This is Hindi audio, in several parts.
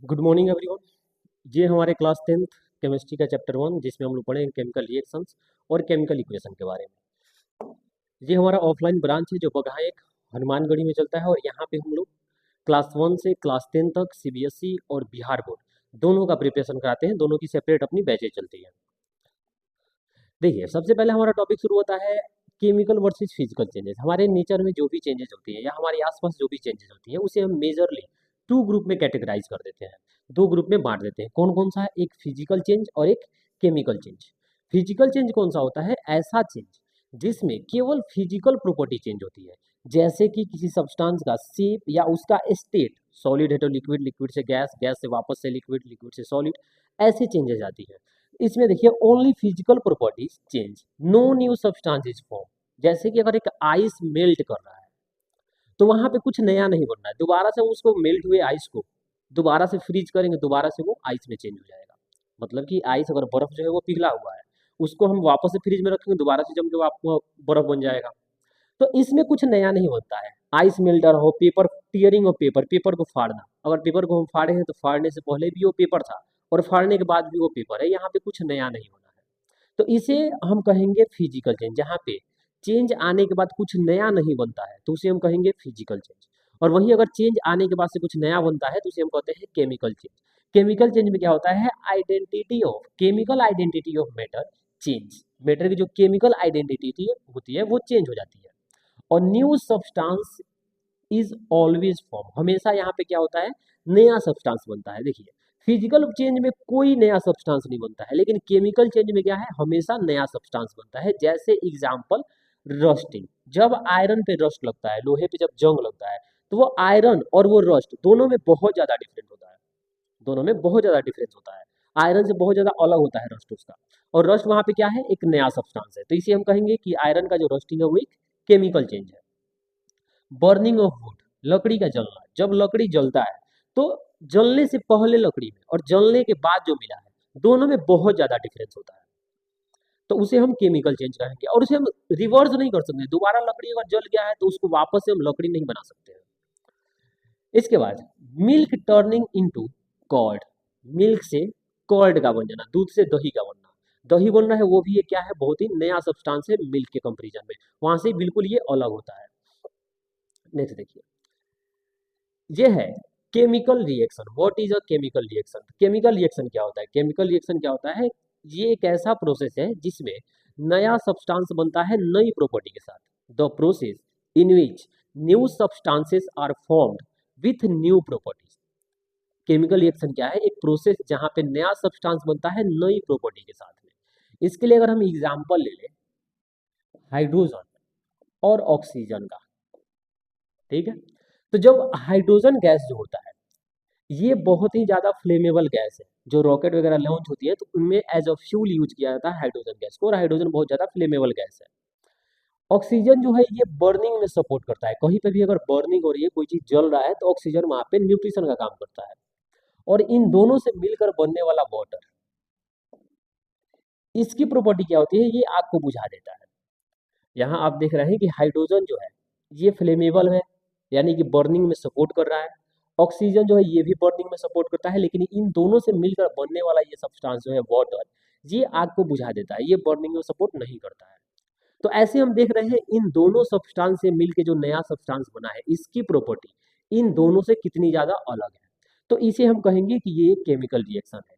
Good morning everyone. ये हमारे क्लास 10th केमिस्ट्री का चैप्टर 1 जिसमें हम लोग पढ़ेंगे केमिकल रिएक्शंस और केमिकल इक्वेशन के बारे में। ये हमारा ऑफलाइन ब्रांच है जो बगहा एक हनुमानगढ़ी में चलता है और यहाँ पे हम लोग क्लास 1 से क्लास 10 तक सीबीएसई और बिहार बोर्ड दोनों का प्रिपरेशन कराते हैं। दोनों की सेपरेट अपनी बैचेज चलती है। देखिए, सबसे पहले हमारा टॉपिक शुरू होता है केमिकल वर्सेस फिजिकल चेंजेस। हमारे नेचर में जो भी चेंजेस होती है या हमारे आसपास जो भी चेंजेस होती है उसे हम मेजरली टू ग्रुप में कैटेगराइज कर देते हैं, दो ग्रुप में बांट देते हैं। कौन कौन सा है? एक फिजिकल चेंज और एक केमिकल चेंज। फिजिकल चेंज कौन सा होता है? ऐसा चेंज जिसमें केवल फिजिकल प्रॉपर्टी चेंज होती है, जैसे कि किसी सब्सटेंस का शेप या उसका स्टेट, सॉलिड है तो लिक्विड, लिक्विड से गैस, गैस से वापस से लिक्विड, लिक्विड से सॉलिड, ऐसे चेंजेस आती है। इसमें देखिए only physical properties change, no new substances form. जैसे कि अगर एक आइस मेल्ट कर रहा है तो वहां पे कुछ नया नहीं बनना है, दोबारा से उसको मेल्ट हुए आइस को दोबारा से फ्रीज करेंगे, दोबारा से वो आइस में चेंज हो जाएगा। मतलब कि आइस अगर बर्फ जो है वो पिघला हुआ है, उसको हम वापस से फ्रिज में रखेंगे, दोबारा से जम के वो आपको बर्फ बन जाएगा। तो इसमें कुछ नया नहीं बनता है। आइस मेल्टर हो, पेपर टीयरिंग हो, पेपर पेपर को फाड़ना, अगर पेपर को हम फाड़े हैं तो फाड़ने से पहले भी वो पेपर था और फाड़ने के बाद भी वो पेपर है, यहाँ पे कुछ नया नहीं होना है। तो इसे हम कहेंगे फिजिकल चेंज। जहाँ पे चेंज आने के बाद कुछ नया नहीं बनता है तो उसे हम कहेंगे फिजिकल चेंज। और वहीं अगर चेंज आने के बाद से कुछ नया बनता है तो उसे हम कहते हैं केमिकल चेंज। केमिकल चेंज में क्या होता है? Identity of chemical identity of matter change. Matter की जो केमिकल आइडेंटिटी होती है वो चेंज हो जाती है। और new substance is always form, हमेशा यहाँ पे क्या होता है? नया सब्सटेंस बनता है। देखिए, फिजिकल चेंज में कोई नया सब्सटेंस नहीं बनता है, लेकिन केमिकल चेंज में क्या है? हमेशा नया सब्सटेंस बनता है। जैसे एग्जांपल, रस्टिंग। जब आयरन पे रस्ट लगता है, लोहे पे जब जंग लगता है, तो वो आयरन और वो रस्ट दोनों में बहुत ज्यादा डिफरेंस होता है। दोनों में बहुत ज्यादा डिफरेंस होता है। आयरन से बहुत ज्यादा अलग होता है रस्ट उसका। और रस्ट वहां पे क्या है? एक नया सब्सटेंस है। तो इसे हम कहेंगे कि आयरन का जो रस्टिंग है वो एक केमिकल चेंज है। बर्निंग ऑफ वुड, लकड़ी का जलना। जब लकड़ी जलता है तो जलने से पहले लकड़ी में और जलने के बाद जो मिला है दोनों में बहुत ज्यादा डिफरेंस होता है। तो उसे हम केमिकल चेंज कहेंगे। और उसे हम रिवर्स नहीं कर सकते, दोबारा लकड़ी अगर जल गया है तो उसको वापस से हम लकड़ी नहीं बना सकते हैं। इसके बाद milk turning into curd, milk से कर्ड का बन जाना, दूध से दही का बनना। दही बन रहा है वो भी ये क्या है? बहुत ही नया सब्सटेंस है मिल्क के कंपेरिजन में, वहां से बिल्कुल ये अलग होता है। नेक्स्ट देखिए, ये है chemical reaction. What is a chemical reaction? Chemical reaction क्या होता है? केमिकल रिएक्शन क्या होता है? ये एक ऐसा प्रोसेस है जिसमें नया सब्सटेंस बनता है नई प्रॉपर्टी के साथ। The process in which new substances are formed with new properties. Chemical reaction क्या है? एक प्रोसेस जहां पे नया सब्सटेंस बनता है नई प्रॉपर्टी के साथ में। इसके लिए अगर हम एग्जांपल ले लें हाइड्रोजन और ऑक्सीजन का, ठीक है? तो जब हाइड्रोजन गैस जो होता है ये बहुत ही ज़्यादा फ्लेमेबल गैस है। जो रॉकेट वगैरह लॉन्च होती है तो उनमें एज अ फ्यूल यूज किया जाता है हाइड्रोजन गैस को, और हाइड्रोजन बहुत ज़्यादा फ्लेमेबल गैस है। ऑक्सीजन जो है ये बर्निंग में सपोर्ट करता है। कहीं पे भी अगर बर्निंग हो रही है, कोई चीज़ जल रहा है, तो ऑक्सीजन वहाँ पे न्यूट्रिशन का काम करता है। और इन दोनों से मिलकर बनने वाला वाटर, इसकी प्रॉपर्टी क्या होती है? ये आग को बुझा देता है। यहाँ आप देख रहे हैं कि हाइड्रोजन जो है ये फ्लेमेबल है, यानी कि बर्निंग में सपोर्ट कर रहा है। ऑक्सीजन जो है ये भी बर्निंग में सपोर्ट करता है, लेकिन इन दोनों से मिलकर बनने वाला ये सब्सटेंस जो है वाटर, ये आग को बुझा देता है, ये बर्निंग में सपोर्ट नहीं करता है। तो ऐसे हम देख रहे हैं इन दोनों सब्सटेंस से मिलकर जो नया सब्सटेंस बना है इसकी प्रॉपर्टी इन दोनों से कितनी ज्यादा अलग है। तो इसे हम कहेंगे कि ये केमिकल रिएक्शन है।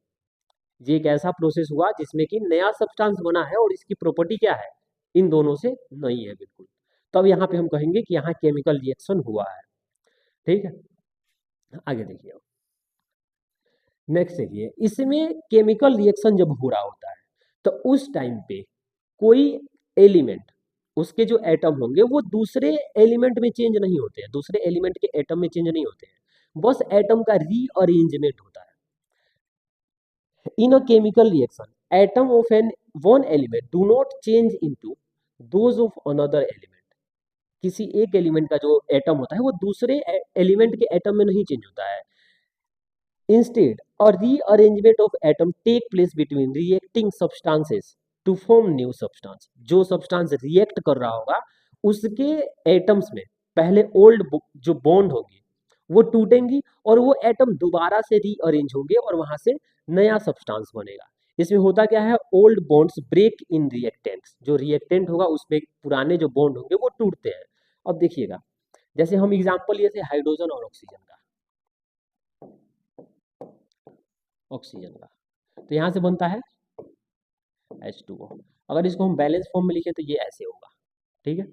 ये एक ऐसा प्रोसेस हुआ जिसमें कि नया सब्सटेंस बना है और इसकी प्रॉपर्टी क्या है? इन दोनों से नहीं है बिल्कुल। तब यहाँ पे हम कहेंगे कि यहाँ केमिकल रिएक्शन हुआ है। ठीक है, आगे देखिए। नेक्स्ट देखिए, इसमें केमिकल रिएक्शन जब हो रहा होता है तो उस टाइम पे कोई एलिमेंट, उसके जो एटम होंगे वो दूसरे एलिमेंट में चेंज नहीं होते हैं, दूसरे एलिमेंट के एटम में चेंज नहीं होते हैं, बस एटम का रीअरेंजमेंट होता है। In a chemical reaction, atom of one element do not change into those of another element. किसी एक एलिमेंट का जो एटम होता है वो दूसरे एलिमेंट के एटम में नहीं चेंज होता है। Instead, a rearrangement of atom take place between reacting substances to form new substance. जो सब्सटेंस रिएक्ट कर रहा होगा उसके एटम्स में पहले ओल्ड जो बॉन्ड होगी वो टूटेंगी और वो एटम दोबारा से रीअरेंज होंगे और वहां से नया सब्सटेंस बनेगा। इसमें होता क्या है, old bonds break in reactants, जो रिएक्टेंट होगा उसमें पुराने जो बॉन्ड होंगे वो टूटते हैं। अब देखिएगा, जैसे हम एग्जांपल लिए थे हाइड्रोजन और ऑक्सीजन का, तो यहाँ से बनता है H2O। अगर इसको हम बैलेंस फॉर्म में लिखें तो ये ऐसे होगा, ठीक है।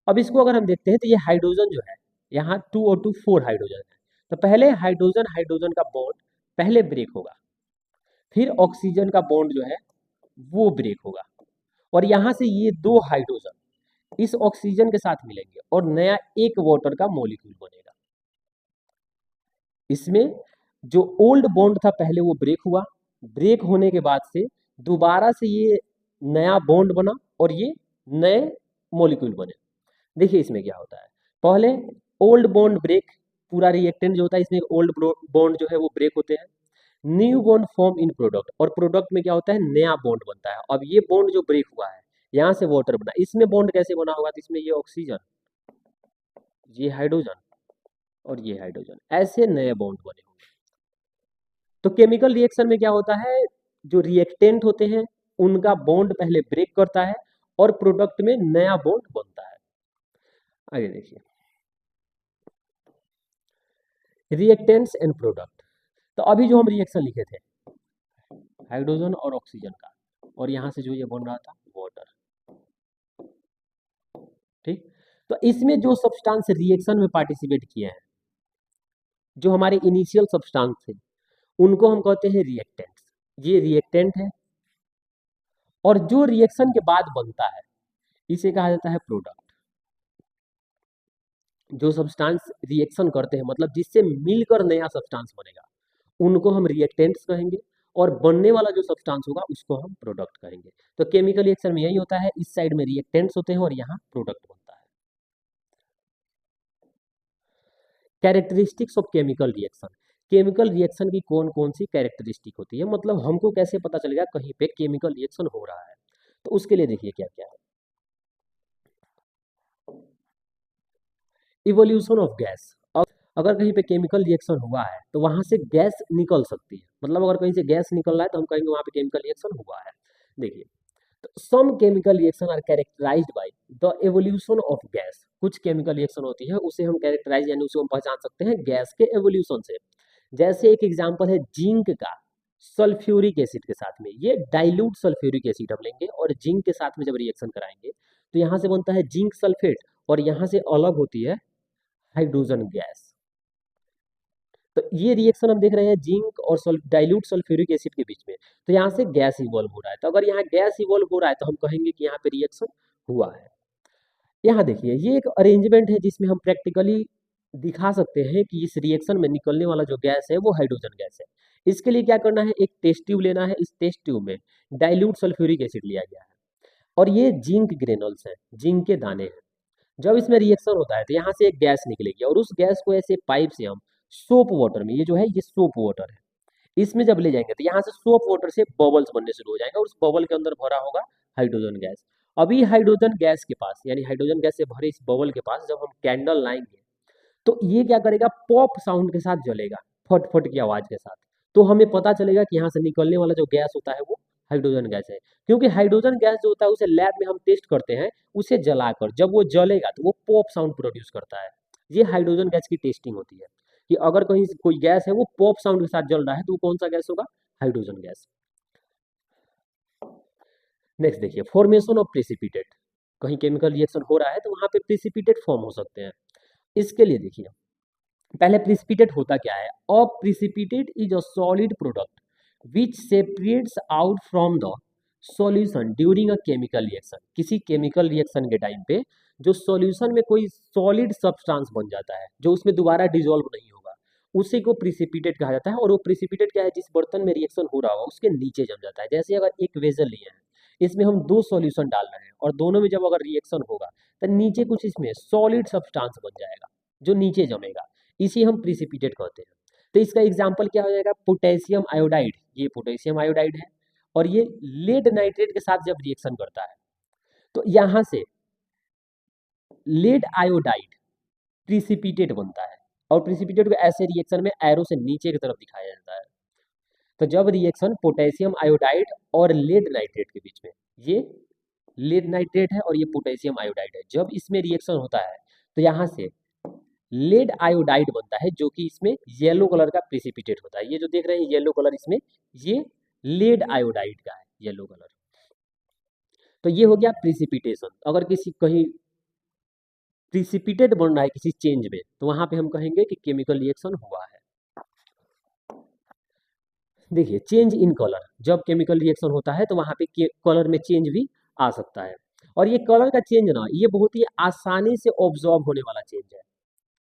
अब इसको अगर हम देखते हैं तो ये हाइड्रोजन जो है, यहाँ 2 और 2 4 हाइड्रोजन है, तो पहले हाइड्रोजन हाइड्रोजन का बॉन्ड पहले ब्रेक होगा, फिर ऑक्सीजन का बॉन्ड जो है वो ब्रेक होगा, और यहाँ से ये दो हाइड्रोजन इस ऑक्सीजन के साथ मिलेंगे और नया एक वाटर का मॉलिक्यूल बनेगा। इसमें जो ओल्ड बॉन्ड था पहले वो ब्रेक हुआ, ब्रेक होने के बाद से दोबारा से ये नया बॉन्ड बना और ये नए मॉलिक्यूल बने। देखिए इसमें क्या होता है, पहले ओल्ड बॉन्ड ब्रेक, पूरा रिएक्टेंट जो होता है इसमें ओल्ड बॉन्ड जो है वो ब्रेक होते हैं, new bond form in product, और प्रोडक्ट में क्या होता है, नया बॉन्ड बनता है। अब ये बॉन्ड जो ब्रेक हुआ है यहाँ से वाटर बना, इसमें बॉन्ड कैसे बना होगा, तो इसमें ये ऑक्सीजन, ये हाइड्रोजन और ये हाइड्रोजन, ऐसे नए बॉन्ड बने होंगे। तो केमिकल रिएक्शन में क्या होता है, जो रिएक्टेंट होते हैं उनका बॉन्ड पहले ब्रेक करता है और प्रोडक्ट में नया बॉन्ड बनता है। आगे देखिए, रिएक्टेंट्स एंड प्रोडक्ट। तो अभी जो हम रिएक्शन लिखे थे हाइड्रोजन और ऑक्सीजन का, और यहाँ से जो ये बन रहा था वाटर, ठीक। तो इसमें जो सब्सटेंस रिएक्शन में पार्टिसिपेट किए हैं, जो हमारे इनिशियल सब्सटेंस थे, उनको हम कहते हैं रिएक्टेंट्स। ये रिएक्टेंट है, और जो रिएक्शन के बाद बनता है इसे कहा जाता है प्रोडक्ट। जो सब्सटेंस रिएक्शन करते हैं, मतलब जिससे मिलकर नया सब्सटेंस बनेगा, उनको हम रिएक्टेंट्स कहेंगे, और बनने वाला जो सब्सटेंस होगा उसको हम प्रोडक्ट कहेंगे। तो केमिकल रिएक्शन में यही होता है, इस साइड में रिएक्टेंट्स होते हैं और यहाँ प्रोडक्ट बनता है। Characteristics of chemical reaction, chemical reaction की कौन कौन सी कैरेक्टरिस्टिक होती है, मतलब हमको कैसे पता चलेगा कहीं पे केमिकल रिएक्शन हो रहा है। तो उसके लिए देखिए क्या क्या है। इवोल्यूशन ऑफ गैस, अगर कहीं पे केमिकल रिएक्शन हुआ है तो वहां से गैस निकल सकती है, मतलब अगर कहीं से गैस निकल रहा है तो हम कहेंगे वहां पे केमिकल रिएक्शन हुआ है। देखिए, तो some chemical reaction are characterised by the evolution of gas, कुछ केमिकल रिएक्शन होती है उसे हम कैरेक्टराइज यानी उसे हम पहचान सकते हैं गैस के एवोल्यूशन से। जैसे एक एग्जांपल है जिंक का सल्फ्यूरिक एसिड के साथ में, ये डाइल्यूट सल्फ्यूरिक एसिड हम लेंगे और जिंक के साथ में जब रिएक्शन कराएंगे तो यहाँ से बनता है जिंक सल्फेट, और यहाँ से अलग होती है हाइड्रोजन गैस। तो ये रिएक्शन हम देख रहे हैं जिंक और डाइल्यूट सल्फ्यूरिक एसिड के बीच में, तो यहाँ से गैस इवॉल्व हो रहा है। तो अगर यहाँ गैस इवॉल्व हो रहा है तो हम कहेंगे कि यहाँ पे रिएक्शन हुआ है। यहाँ देखिए, ये एक अरेंजमेंट है जिसमें हम प्रैक्टिकली दिखा सकते हैं कि इस रिएक्शन में निकलने वाला जो गैस है वो हाइड्रोजन गैस है। इसके लिए क्या करना है, एक टेस्ट ट्यूब लेना है, इस टेस्ट ट्यूब में डाइल्यूट सल्फ्यूरिक एसिड लिया गया है, और ये जिंक ग्रेनुल्स हैं, जिंक के दाने हैं। जब इसमें रिएक्शन होता है तो यहाँ से एक गैस निकलेगी, और उस गैस को ऐसे पाइप से हम सोप वाटर में, ये जो है ये सोप वाटर है, इसमें जब ले जाएंगे तो यहाँ से सोप वाटर से बबल्स बनने शुरू हो जाएंगे, और उस बबल के अंदर भरा होगा हाइड्रोजन गैस। अभी हाइड्रोजन गैस के पास, यानी हाइड्रोजन गैस से भरे इस बबल के पास जब हम कैंडल लाएंगे तो ये क्या करेगा, पॉप साउंड के साथ जलेगा, फट फट की आवाज के साथ। तो हमें पता चलेगा कि यहाँ से निकलने वाला जो गैस होता है वो हाइड्रोजन गैस है, क्योंकि हाइड्रोजन गैस जो होता है उसे लैब में हम टेस्ट करते हैं, उसे जलाकर जब वो जलेगा तो वो पॉप साउंड प्रोड्यूस करता है। ये हाइड्रोजन गैस की टेस्टिंग होती है कि अगर कहीं कोई गैस है वो पॉप साउंड के साथ जल रहा है तो वो कौन सा गैस होगा, हाइड्रोजन गैस। नेक्स्ट देखिए, फॉर्मेशन ऑफ प्रेसिपिटेट, कहीं केमिकल रिएक्शन हो रहा है तो वहां पे प्रेसिपिटेट फॉर्म हो सकते हैं। इसके लिए देखिए, पहले प्रिसिपिटेट होता क्या है, a precipitate is a solid product which separates out from the solution during a chemical reaction. किसी केमिकल रिएक्शन के टाइम पे जो सॉल्यूशन में कोई सॉलिड सब्सटेंस बन जाता है जो उसमें दोबारा डिसॉल्व नहीं होगा, उसी को प्रिसिपिटेट कहा जाता है। और वो प्रिसिपिटेट क्या है, जिस बर्तन में रिएक्शन हो रहा होगा उसके नीचे जम जाता है। जैसे अगर एक वेसल लिए हैं, इसमें हम दो सॉल्यूशन डाल रहे हैं और दोनों में जब अगर रिएक्शन होगा तो नीचे कुछ इसमें सॉलिड सब्सटेंस बन जाएगा जो नीचे जमेगा, इसी हम प्रिसिपिटेट कहते हैं। तो इसका एग्जाम्पल क्या हो जाएगा, पोटेशियम आयोडाइड, ये पोटेशियम आयोडाइड है, और ये लेड नाइट्रेट के साथ जब रिएक्शन करता है तो यहां से लेड आयोडाइड प्रिसिपिटेट बनता है। और प्रिसिपिटेट को ऐसे रिएक्शन में एरो से नीचे की तरफ दिखाया जाता है। तो जब रिएक्शन पोटेशियम आयोडाइड और लेड नाइट्रेट के बीच में, ये लेड नाइट्रेट है और ये पोटेशियम आयोडाइड है, जब इसमें रिएक्शन होता है तो यहाँ से लेड आयोडाइड बनता है, जो कि इसमें येलो कलर का प्रिसिपिटेट होता है। ये जो देख रहे हैं येलो कलर, इसमें ये लेड आयोडाइड का है येलो कलर। तो ये हो गया प्रिसिपिटेशन। अगर किसी कहीं प्रिसिपिटेट बन रहा है किसी चेंज में, तो वहां पे हम कहेंगे कि केमिकल रिएक्शन हुआ है। देखिए चेंज इन कलर, जब केमिकल रिएक्शन होता है तो वहां पे कलर में चेंज भी आ सकता है। और ये कलर का चेंज ना, ये बहुत ही आसानी से ऑब्जॉर्व होने वाला चेंज है,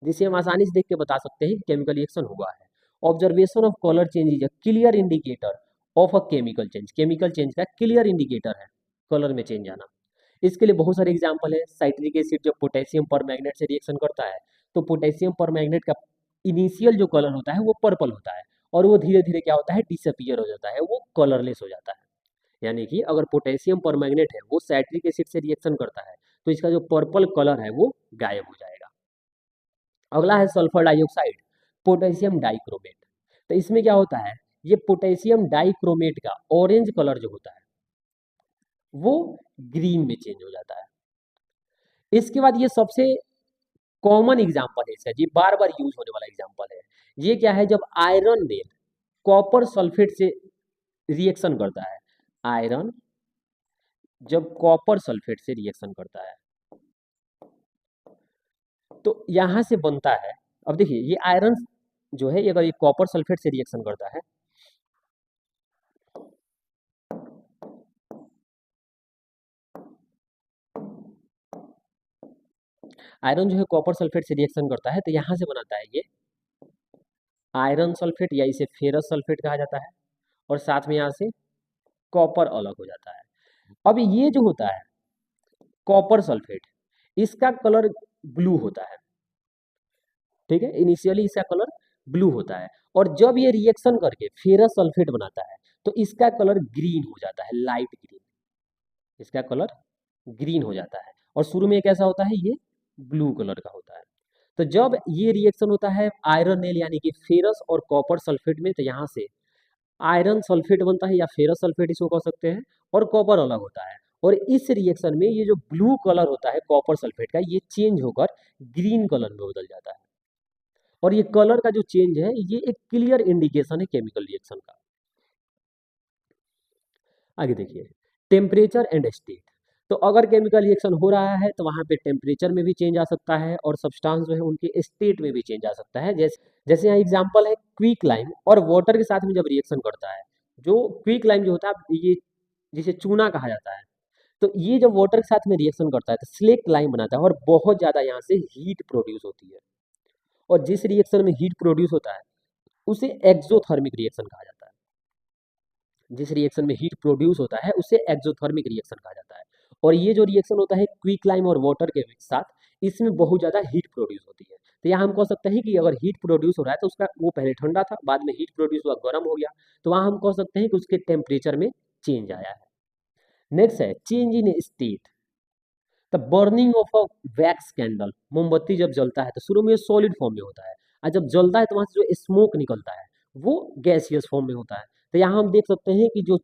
जिसे हम आसानी से देख के बता सकते हैं कि केमिकल रिएक्शन हुआ है। Observation of colour change is a clear indicator of a chemical change. Chemical change का क्लियर इंडिकेटर है कलर में चेंज आना। इसके लिए बहुत सारे एग्जाम्पल है। साइट्रिक एसिड जब पोटेशियम परमैंगनेट से रिएक्शन करता है तो पोटेशियम परमैंगनेट का इनिशियल जो कलर होता है वो पर्पल होता है, और वो धीरे धीरे क्या होता है, डिसअपियर हो जाता है, वो कलरलेस हो जाता है। यानी कि अगर पोटेशियम परमैंगनेट है वो साइट्रिक एसिड से रिएक्शन करता है तो इसका जो पर्पल कलर है वो गायब हो जाएगा। अगला है सल्फर डाइऑक्साइड, पोटेशियम डाइक्रोमेट। तो इसमें क्या होता है, ये पोटेशियम डाइक्रोमेट का ऑरेंज कलर जो होता है वो ग्रीन में चेंज हो जाता है। इसके बाद ये सबसे कॉमन एग्जाम्पल है इसका, ये बार बार यूज होने वाला एग्जाम्पल है। ये क्या है, जब आयरन नेल कॉपर सल्फेट से रिएक्शन करता है, आयरन जब कॉपर सल्फेट से रिएक्शन करता है तो यहां से बनता है। अब देखिए ये आयरन जो है, अगर ये कॉपर सल्फेट से रिएक्शन करता है, आयरन जो है कॉपर सल्फेट से रिएक्शन करता है तो यहां से बनाता है ये आयरन सल्फेट, या इसे फेरस सल्फेट कहा जाता है, और साथ में यहाँ से कॉपर अलग हो जाता है। अब ये जो होता है कॉपर सल्फेट, इसका कलर ब्लू होता है, ठीक है, इनिशियली इसका कलर ब्लू होता है, और जब ये रिएक्शन करके फेरस सल्फेट बनाता है तो इसका कलर ग्रीन हो जाता है, लाइट ग्रीन, इसका कलर ग्रीन हो जाता है। और शुरू में कैसा होता है, ये ब्लू कलर का होता है। तो जब ये रिएक्शन होता है आयरन नेल यानी कि फेरस और कॉपर सल्फेट में, तो यहाँ से आयरन सल्फेट बनता है या फेरस सल्फेट इसको कह सकते हैं, और कॉपर अलग होता है। और इस रिएक्शन में ये जो ब्लू कलर होता है कॉपर सल्फेट का, ये चेंज होकर ग्रीन कलर में बदल जाता है। और ये कलर का जो चेंज है ये एक क्लियर इंडिकेशन है केमिकल रिएक्शन का। आगे देखिए टेम्परेचर एंड स्टेट। तो अगर केमिकल रिएक्शन हो रहा है तो वहाँ पे टेम्परेचर में भी चेंज आ सकता है, और सब्सटेंस जो है उनके स्टेट में भी चेंज आ सकता है। जैसे जैसे यहाँ एग्जांपल है क्विक लाइम और वाटर के साथ में जब रिएक्शन करता है, जो क्विक लाइम जो होता है ये जिसे चूना कहा जाता है, तो ये जब वाटर के साथ में रिएक्शन करता है तो स्लेक्ट लाइम बनाता है और बहुत ज़्यादा यहाँ से हीट प्रोड्यूस होती है। और जिस रिएक्शन में हीट प्रोड्यूस होता है उसे एक्सोथर्मिक रिएक्शन कहा जाता है। जिस रिएक्शन में हीट प्रोड्यूस होता है उसे एक्सोथर्मिक रिएक्शन कहा जाता है। और ये जो रिएक्शन होता है क्विक लाइम और वाटर के साथ, इसमें बहुत ज़्यादा हीट प्रोड्यूस होती है। तो यहाँ हम कह सकते हैं कि अगर हीट प्रोड्यूस हो रहा है तो उसका वो पहले ठंडा था, बाद में हीट प्रोड्यूस हुआ, गर्म हो गया, तो वहाँ हम कह सकते हैं कि उसके टेम्परेचर में चेंज आया है। नेक्स्ट है change in state. The burning of a wax candle, मोमबत्ती जब जलता है तो शुरू में सॉलिड फॉर्म में होता है, और जब जलता है तो वहाँ से जो स्मोक निकलता है वो गैसियस फॉर्म में होता है। तो यहाँ हम देख सकते हैं कि जो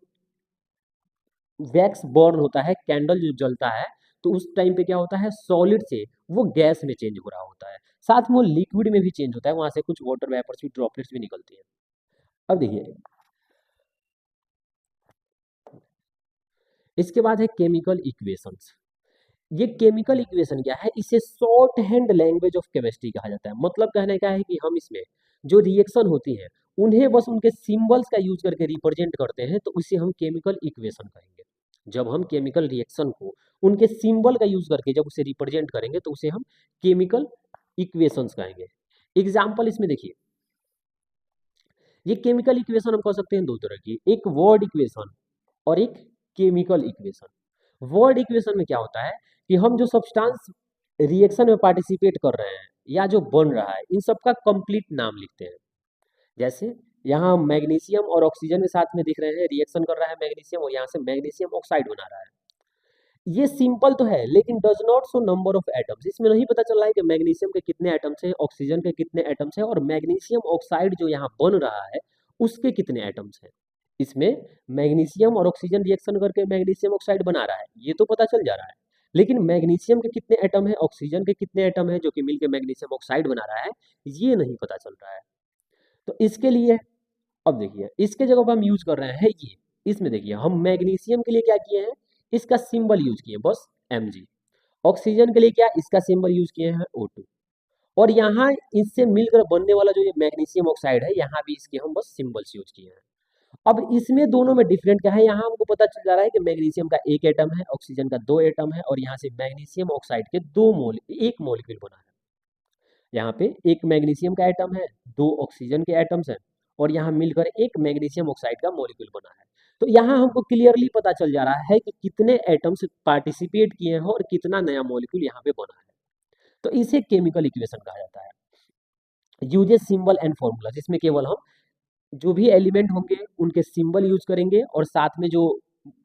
वैक्स बर्न होता है, कैंडल जो जलता है, तो उस टाइम पे क्या होता है, सॉलिड से वो गैस में चेंज हो रहा होता है, साथ में वो लिक्विड में भी चेंज होता है, वहां से कुछ वाटर वेपर्स भी, ड्रॉपलेट्स भी निकलती है। अब देखिए इसके बाद है केमिकल इक्वेशंस। ये केमिकल इक्वेशन क्या है, इसे short hand language of chemistry कहा जाता है। मतलब कहने का है कि हम इसमें जो रिएक्शन होती है उन्हें बस उनके सिंबल्स का यूज करके रिप्रेजेंट करते हैं, तो उसे हम केमिकल इक्वेशन कहेंगे। जब हम केमिकल रिएक्शन को उनके सिंबल का यूज करके जब उसे रिप्रेजेंट करेंगे तो उसे हम केमिकल इक्वेशंस कहेंगे। एग्जाम्पल इसमें देखिए, ये केमिकल इक्वेशन हम कह सकते हैं दो तरह की, एक वर्ड इक्वेशन और एक केमिकल इक्वेशन। वर्ड इक्वेशन में क्या होता है कि हम जो सब्सटेंस रिएक्शन में पार्टिसिपेट कर रहे हैं या जो बन रहा है, इन सब का कंप्लीट नाम लिखते हैं। जैसे यहाँ मैग्नीशियम और ऑक्सीजन के साथ में दिख रहे हैं, रिएक्शन कर रहा है मैग्नीशियम, और यहाँ से मैग्नीशियम ऑक्साइड बना रहा है। ये सिंपल तो है लेकिन does not show number of atoms. इसमें नहीं पता चल रहा है कि मैग्नीशियम के कितने एटम्स हैं, ऑक्सीजन के कितने एटम्स हैं, और मैग्नीशियम ऑक्साइड जो यहाँ बन रहा है उसके कितने एटम्स हैं। इसमें मैग्नीशियम और ऑक्सीजन रिएक्शन करके मैग्नीशियम ऑक्साइड बना रहा है, ये तो पता चल जा रहा है, लेकिन मैग्नीशियम के कितने एटम है, ऑक्सीजन के कितने एटम है जो कि मिलकर मैग्नीशियम ऑक्साइड बना रहा है, ये नहीं पता चल रहा है। तो इसके लिए अब देखिए इसके जगह पर हम यूज कर रहे हैं ये, इसमें देखिए हम मैग्नीशियम के लिए क्या किए हैं, इसका सिंबल यूज किए बस Mg। ऑक्सीजन के लिए क्या, इसका सिंबल यूज किए हैं O2। और यहाँ इससे मिलकर बनने वाला जो ये मैग्नीशियम ऑक्साइड है, यहाँ भी इसके हम बस सिंबल्स यूज किए हैं। अब इसमें दोनों में डिफरेंट क्या है, यहाँ हमको पता चल जा रहा है कि मैग्नीशियम का एक एटम है, ऑक्सीजन का दो एटम है, और यहाँ से मैग्नीशियम ऑक्साइड के एक मॉलिक्यूल बना है। यहाँ पे एक मैग्नीशियम का एटम है, दो ऑक्सीजन के एटम्स हैं, और यहाँ मिलकर एक मैग्नीशियम ऑक्साइड का मॉलिक्यूल बना है। तो यहाँ हमको क्लियरली पता चल जा रहा है कि कितने एटम्स पार्टिसिपेट किए हैं और कितना नया मॉलिक्यूल यहाँ पे बना है। तो इसे केमिकल इक्वेशन कहा जाता है। यूजेस सिंबल एंड फॉर्मूला, जिसमें केवल हम जो भी एलिमेंट होंगे उनके सिंबल यूज करेंगे और साथ में जो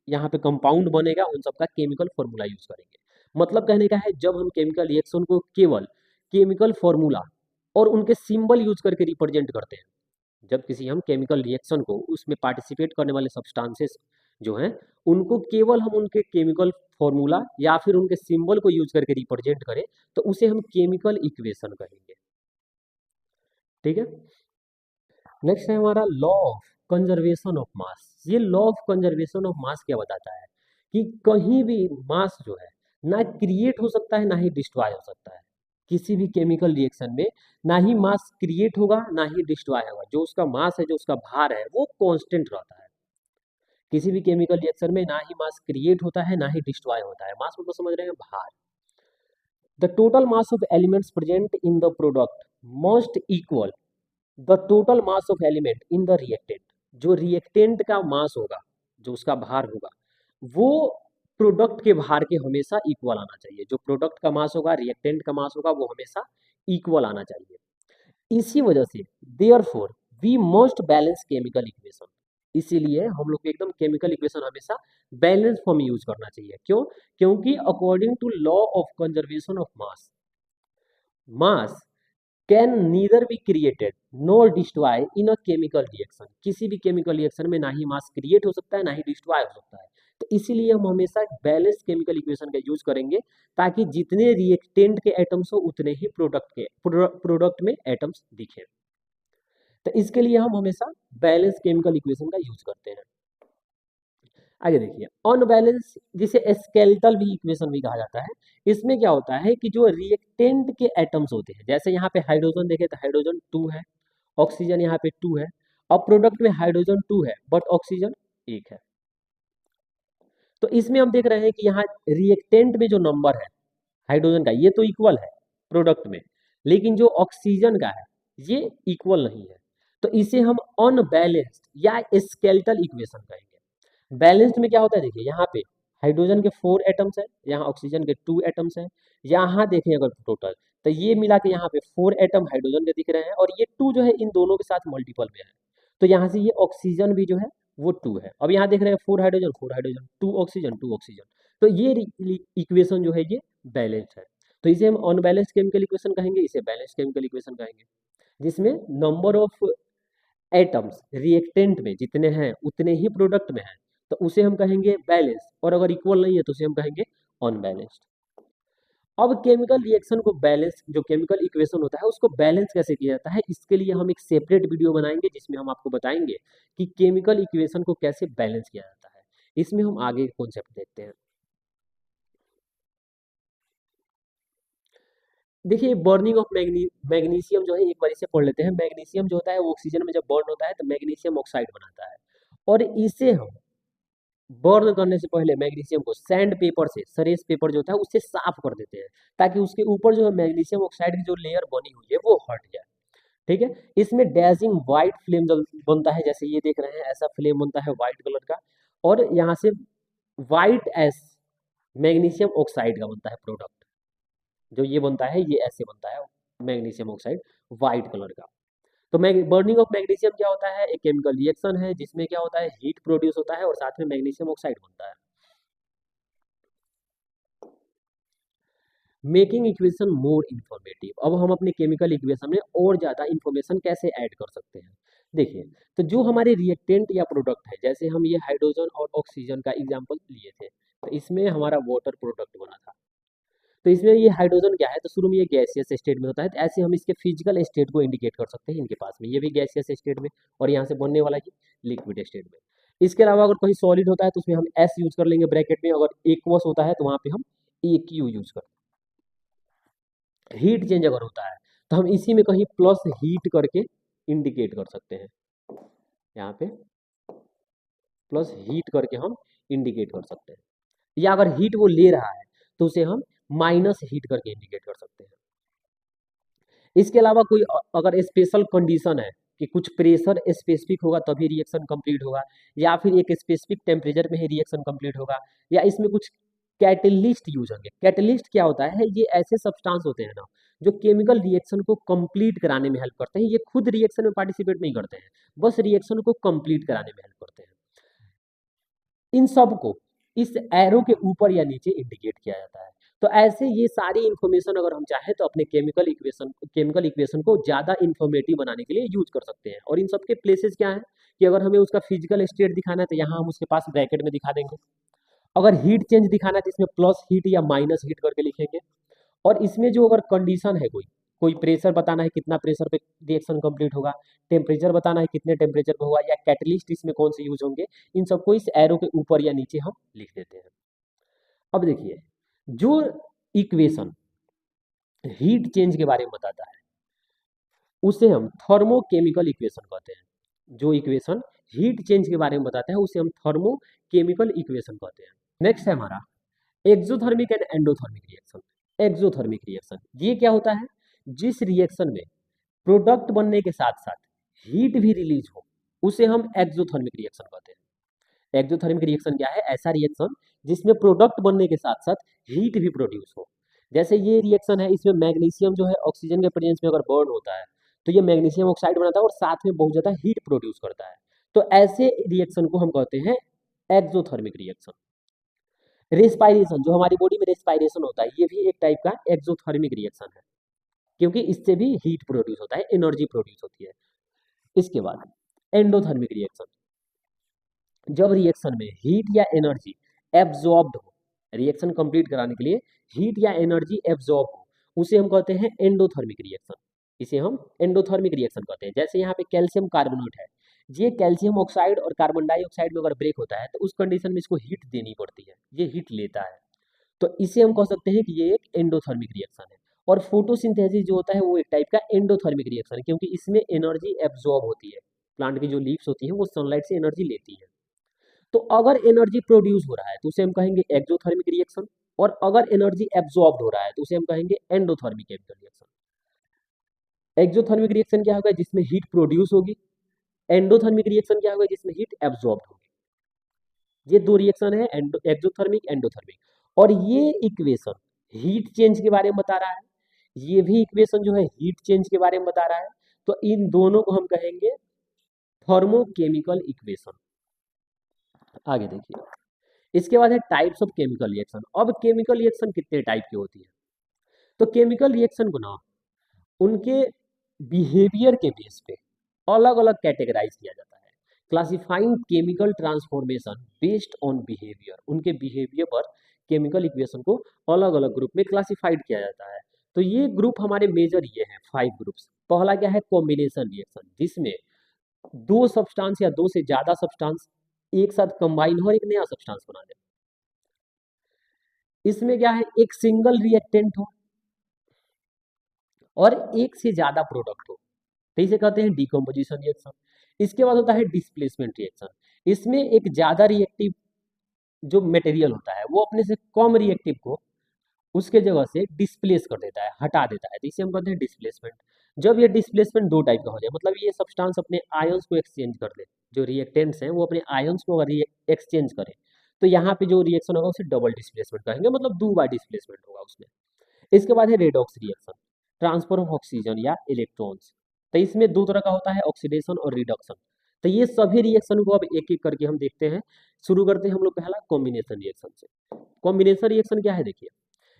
यहाँ पे कंपाउंड बनेगा उन सबका केमिकल फॉर्मूला यूज करेंगे। मतलब कहने का है जब हम केमिकल रिएक्शन को केवल केमिकल फॉर्मूला और उनके सिंबल यूज करके रिप्रेजेंट करते हैं, जब किसी हम केमिकल रिएक्शन को उसमें पार्टिसिपेट करने वाले सब्सटेंसेस जो हैं उनको केवल हम उनके केमिकल फॉर्मूला या फिर उनके सिंबल को यूज करके रिप्रेजेंट करें तो उसे हम केमिकल इक्वेशन कहेंगे। ठीक है। नेक्स्ट है हमारा law of conservation of mass. ये law of conservation of mass क्या बताता है कि कहीं भी मास जो है ना क्रिएट हो सकता है ना ही डिस्ट्रॉय हो सकता है। किसी भी केमिकल रिएक्शन में ना ही मास क्रिएट होगा ना ही डिस्ट्रॉय होगा, जो उसका मास है, जो उसका भार है, वो कांस्टेंट रहता है। किसी भी केमिकल रिएक्शन में ना ही मास क्रिएट होता है ना ही डिस्ट्रॉय होता है। मास मतलब समझ रहे हैं भार। The total mass of elements present in the product must equal the total mass of element in the reactant. जो रिएक्टेंट का मास होगा, जो उसका भार होगा, वो प्रोडक्ट के भार के हमेशा इक्वल आना चाहिए। जो प्रोडक्ट का मास होगा, रिएक्टेंट का मास होगा, वो हमेशा इक्वल आना चाहिए। इसी वजह से therefore we must balance chemical equation. इसीलिए हम लोग को एकदम केमिकल इक्वेशन हमेशा बैलेंस फॉर्म यूज करना चाहिए। क्यों? क्योंकि according to law of conservation of mass, mass can neither be created nor destroy in a chemical reaction. किसी भी केमिकल रिएक्शन में ना ही मास क्रिएट हो सकता है ना ही डिस्ट्रॉय हो सकता है। तो इसीलिए हम हमेशा बैलेंस केमिकल इक्वेशन का यूज करेंगे, ताकि जितने रिएक्टेंट के एटम्स हो उतने ही प्रोडक्ट में एटम्स दिखे। तो इसके लिए हम हमेशा बैलेंस केमिकल इक्वेशन का यूज करते हैं। आगे देखिए अनबैलेंस, जिसे स्केलेटल भी इक्वेशन भी कहा जाता है। इसमें क्या होता है कि जो रिएक्टेंट के एटम्स होते हैं, जैसे यहाँ पे हाइड्रोजन देखे तो हाइड्रोजन 2 है, ऑक्सीजन यहाँ पे 2 है। अब प्रोडक्ट में हाइड्रोजन 2 है बट ऑक्सीजन 1 है। तो इसमें हम देख रहे हैं कि यहाँ रिएक्टेंट में जो नंबर है हाइड्रोजन का, ये तो इक्वल है प्रोडक्ट में, लेकिन जो ऑक्सीजन का है ये इक्वल नहीं है। तो इसे हम अनबैलेंस्ड या स्केलेटल इक्वेशन कहेंगे। बैलेंस्ड में क्या होता है, देखिए यहाँ पे हाइड्रोजन के 4 एटम्स हैं, यहाँ ऑक्सीजन के 2 एटम्स हैं। यहाँ देखें अगर टोटल, तो ये मिला के यहाँ पे 4 एटम हाइड्रोजन के दिख रहे हैं, और ये 2 जो है इन दोनों के साथ मल्टीपल में है। तो यहाँ से ये ऑक्सीजन भी जो है वो 2 है। अब यहाँ देख रहे हैं 4 हाइड्रोजन 2 ऑक्सीजन 2 ऑक्सीजन। तो ये इक्वेशन जो है ये बैलेंस्ड है। तो इसे हम अनबैलेंस्ड केमिकल इक्वेशन कहेंगे, इसे बैलेंस्ड केमिकल इक्वेशन कहेंगे, जिसमें नंबर ऑफ एटम्स रिएक्टेंट में जितने हैं उतने ही प्रोडक्ट में हैं, तो उसे हम कहेंगे बैलेंस, और अगर इक्वल नहीं है तो उसे हम कहेंगे अनबैलेंस्ड। अब केमिकल रिएक्शन को बैलेंस, जो केमिकल इक्वेशन होता है उसको बैलेंस कैसे किया जाता है, इसके लिए हम एक सेपरेट वीडियो बनाएंगे जिसमें हम आपको बताएंगे कि केमिकल इक्वेशन को कैसे बैलेंस किया जाता है। इसमें हम आगे कॉन्सेप्ट देखते हैं। देखिए बर्निंग ऑफ मैग्नीशियम जो है एक बार इसे पढ़ लेते हैं। मैग्नीशियम जो होता है वो ऑक्सीजन में जब बर्न होता है तो मैग्नीशियम ऑक्साइड बनाता है, और इसे हम बर्न करने से पहले मैग्नीशियम को सैंड पेपर से, सरेस पेपर जो होता है उससे साफ कर देते हैं, ताकि उसके ऊपर जो है मैग्नीशियम ऑक्साइड की जो लेयर बनी हुई है वो हट जाए। ठीक है। इसमें डैजिंग व्हाइट फ्लेम बनता है, जैसे ये देख रहे हैं ऐसा फ्लेम बनता है व्हाइट कलर का, और यहाँ से व्हाइट एस मैग्नीशियम ऑक्साइड का बनता है प्रोडक्ट। जो ये बनता है ये ऐसे बनता है मैग्नीशियम ऑक्साइड व्हाइट कलर का। तो बर्निंग ऑफ मैग्नीशियम क्या होता है, एक केमिकल रिएक्शन है जिसमें क्या होता है हीट प्रोड्यूस होता है और साथ में मैग्नीशियम ऑक्साइड बनता है। Making equation more informative. अब हम अपने केमिकल इक्वेशन में और ज़्यादा इन्फॉर्मेशन कैसे ऐड कर सकते हैं। देखिए, तो जो हमारे रिएक्टेंट या प्रोडक्ट है, जैसे हम ये हाइड्रोजन और ऑक्सीजन का एग्जाम्पल लिए थे, तो इसमें हमारा वाटर प्रोडक्ट बना था। तो इसमें ये हाइड्रोजन क्या है, तो शुरू में ये गैसियस स्टेट में होता है, तो ऐसे हम इसके फिजिकल स्टेट को इंडिकेट कर सकते हैं इनके पास में, ये भी गैसियस स्टेट में, और यहाँ से बनने वाला ये लिक्विड स्टेट में। इसके अलावा अगर कोई सॉलिड होता है तो उसमें हम एस यूज कर लेंगे ब्रैकेट में, अगर एक्वस होता है तो वहाँ पे हम ए क्यू यूज कर। हीट चेंज अगर होता है तो हम इसी में कहीं प्लस हीट करके इंडिकेट कर सकते हैं, यहाँ पे प्लस हीट करके हम इंडिकेट कर सकते हैं, या अगर हीट वो ले रहा है तो उसे हम माइनस हीट करके इंडिकेट कर सकते हैं। इसके अलावा कोई अगर स्पेशल कंडीशन है कि कुछ प्रेशर स्पेसिफिक होगा तभी रिएक्शन कंप्लीट होगा, या फिर एक स्पेसिफिक टेम्परेचर में ही रिएक्शन कंप्लीट होगा, या इसमें कुछ कैटलिस्ट यूज होंगे। कैटलिस्ट क्या होता है, ये ऐसे सब्सटेंस होते हैं ना जो केमिकल रिएक्शन को कंप्लीट कराने में हेल्प करते हैं। ये खुद रिएक्शन में पार्टिसिपेट नहीं करते हैं, बस रिएक्शन को कंप्लीट कराने में हेल्प करते हैं। इन सब को इस एरो के ऊपर या नीचे इंडिकेट किया जाता है। तो ऐसे ये सारी इन्फॉर्मेशन अगर हम चाहें तो अपने केमिकल इक्वेशन को ज़्यादा इन्फॉर्मेटिव बनाने के लिए यूज कर सकते हैं। और इन सब के प्लेसेस क्या है कि अगर हमें उसका फिजिकल स्टेट दिखाना है तो यहाँ हम उसके पास ब्रैकेट में दिखा देंगे। अगर हीट चेंज दिखाना है तो इसमें प्लस हीट या माइनस हीट करके लिखेंगे। और इसमें जो अगर कंडीशन है, कोई कोई प्रेशर बताना है कितना प्रेशर पे रिएक्शन कंप्लीट होगा, टेम्परेचर बताना है कितने टेम्परेचर पे होगा, या कैटलिस्ट इसमें कौन से यूज होंगे, इन सबको इस एरो के ऊपर या नीचे हम लिख देते हैं। अब देखिए, जो इक्वेशन हीट चेंज के बारे में बताता है उसे हम थर्मोकेमिकल इक्वेशन कहते हैं। जो इक्वेशन हीट चेंज के बारे में बताता है उसे हम थर्मोकेमिकल इक्वेशन कहते हैं। नेक्स्ट है हमारा exothermic and endothermic reaction. Exothermic reaction ये क्या होता है, जिस रिएक्शन में प्रोडक्ट बनने के साथ साथ हीट भी रिलीज हो उसे हम एक्सोथर्मिक रिएक्शन कहते हैं। एक्सोथर्मिक रिएक्शन क्या है, ऐसा रिएक्शन जिसमें प्रोडक्ट बनने के साथ साथ हीट भी प्रोड्यूस हो। जैसे ये रिएक्शन है, इसमें मैग्नीशियम जो है ऑक्सीजन के प्रेजेंस में अगर बर्न होता है तो ये मैग्नीशियम ऑक्साइड बनाता है और साथ में बहुत ज़्यादा हीट प्रोड्यूस करता है। तो ऐसे रिएक्शन को हम कहते हैं एक्सोथर्मिक रिएक्शन। रेस्पायरेशन, जो हमारी बॉडी में रेस्पायरेशन होता है, ये भी एक टाइप का एक्सोथर्मिक रिएक्शन है, क्योंकि इससे भी हीट प्रोड्यूस होता है, एनर्जी प्रोड्यूस होती है। इसके बाद एंडोथर्मिक रिएक्शन, जब रिएक्शन में हीट या एनर्जी एब्जॉर्ब्ड हो, रिएक्शन कंप्लीट कराने के लिए हीट या एनर्जी एब्जॉर्ब हो, उसे हम कहते हैं एंडोथर्मिक रिएक्शन। इसे हम एंडोथर्मिक रिएक्शन कहते हैं। जैसे यहाँ पे कैल्शियम कार्बोनेट है, ये कैल्शियम ऑक्साइड और कार्बन डाइऑक्साइड में अगर ब्रेक होता है तो उस कंडीशन में इसको हीट देनी पड़ती है, ये हीट लेता है, तो इसे हम कह सकते हैं कि ये एक एंडोथर्मिक रिएक्शन है। और फोटोसिंथेसिस जो होता है वो एक टाइप का एंडोथर्मिक रिएक्शन है, क्योंकि इसमें एनर्जी एब्जॉर्ब होती है, प्लांट की जो लीव्स होती हैं वो सनलाइट से एनर्जी लेती है। तो अगर एनर्जी प्रोड्यूस हो रहा है तो उसे हम कहेंगे एक्सोथर्मिक रिएक्शन, और अगर एनर्जी एब्जॉर्ब्ड हो रहा है तो उसे हम कहेंगे endothermic chemical reaction. Exothermic reaction क्या होगा, जिसमें हीट प्रोड्यूस होगी। एंडोथर्मिक रिएक्शन क्या होगा, जिसमें हीट एब्जॉर्ब्ड होगी। ये दो रिएक्शन है, एक्सोथर्मिक एंडोथर्मिक। और ये इक्वेशन हीट चेंज के बारे में बता रहा है, ये भी इक्वेशन जो है हीट चेंज के बारे में बता रहा है। तो इन दोनों को हम कहेंगे थर्मोकेमिकल इक्वेशन। आगे देखिए, इसके बाद है टाइप्स ऑफ केमिकल रिएक्शन। अब केमिकल रिएक्शन कितने टाइप की होती है, तो केमिकल रिएक्शन को ना उनके बिहेवियर के बेस पे अलग अलग कैटेगराइज किया जाता है। Classifying chemical transformation based on behaviour, उनके बिहेवियर पर केमिकल इक्वेशन को अलग अलग ग्रुप में क्लासिफाइड किया जाता है। तो ये ग्रुप हमारे मेजर ये हैं 5 ग्रुप्स। पहला क्या है, कॉम्बिनेशन रिएक्शन, जिसमें दो सब्सटेंस या दो से ज्यादा सब्सटेंस एक साथ कंबाइन हो और एक नया सब्सटेंस बना दे। इसमें क्या है, एक सिंगल रिएक्टेंट हो और एक से ज्यादा प्रोडक्ट हो, तो इसे कहते हैं डिकम्पोजिशन रिएक्शन। इसके बाद होता है डिस्प्लेसमेंट रिएक्शन। इसमें एक ज्यादा रिएक्टिव जो मटेरियल होता है वो अपने से कम रिएक्टिव को उसके जगह से डिस्प्लेस कर देता है, हटा देता है, तो इसे हम कहते हैं डिस्प्लेसमेंट। जब ये डिस्प्लेसमेंट दो टाइप का हो जाए, मतलब ये सब्सटेंस अपने आयंस को एक्सचेंज कर दे, जो रिएक्टेंट्स हैं वो अपने आयंस को अगर एक्सचेंज करें तो यहाँ पे जो रिएक्शन होगा उसे डबल डिस्प्लेसमेंट कहेंगे, मतलब दो बार डिस्प्लेसमेंट होगा उसमें। इसके बाद है redox reaction, transfer of oxygen या इलेक्ट्रॉन्स। तो इसमें दो तरह का होता है, ऑक्सीडेशन और रिडक्शन। तो ये सभी रिएक्शन को अब एक एक करके हम देखते हैं। शुरू करते हैं हम लोग पहला कॉम्बिनेशन रिएक्शन से। कॉम्बिनेशन रिएक्शन क्या है, देखिए,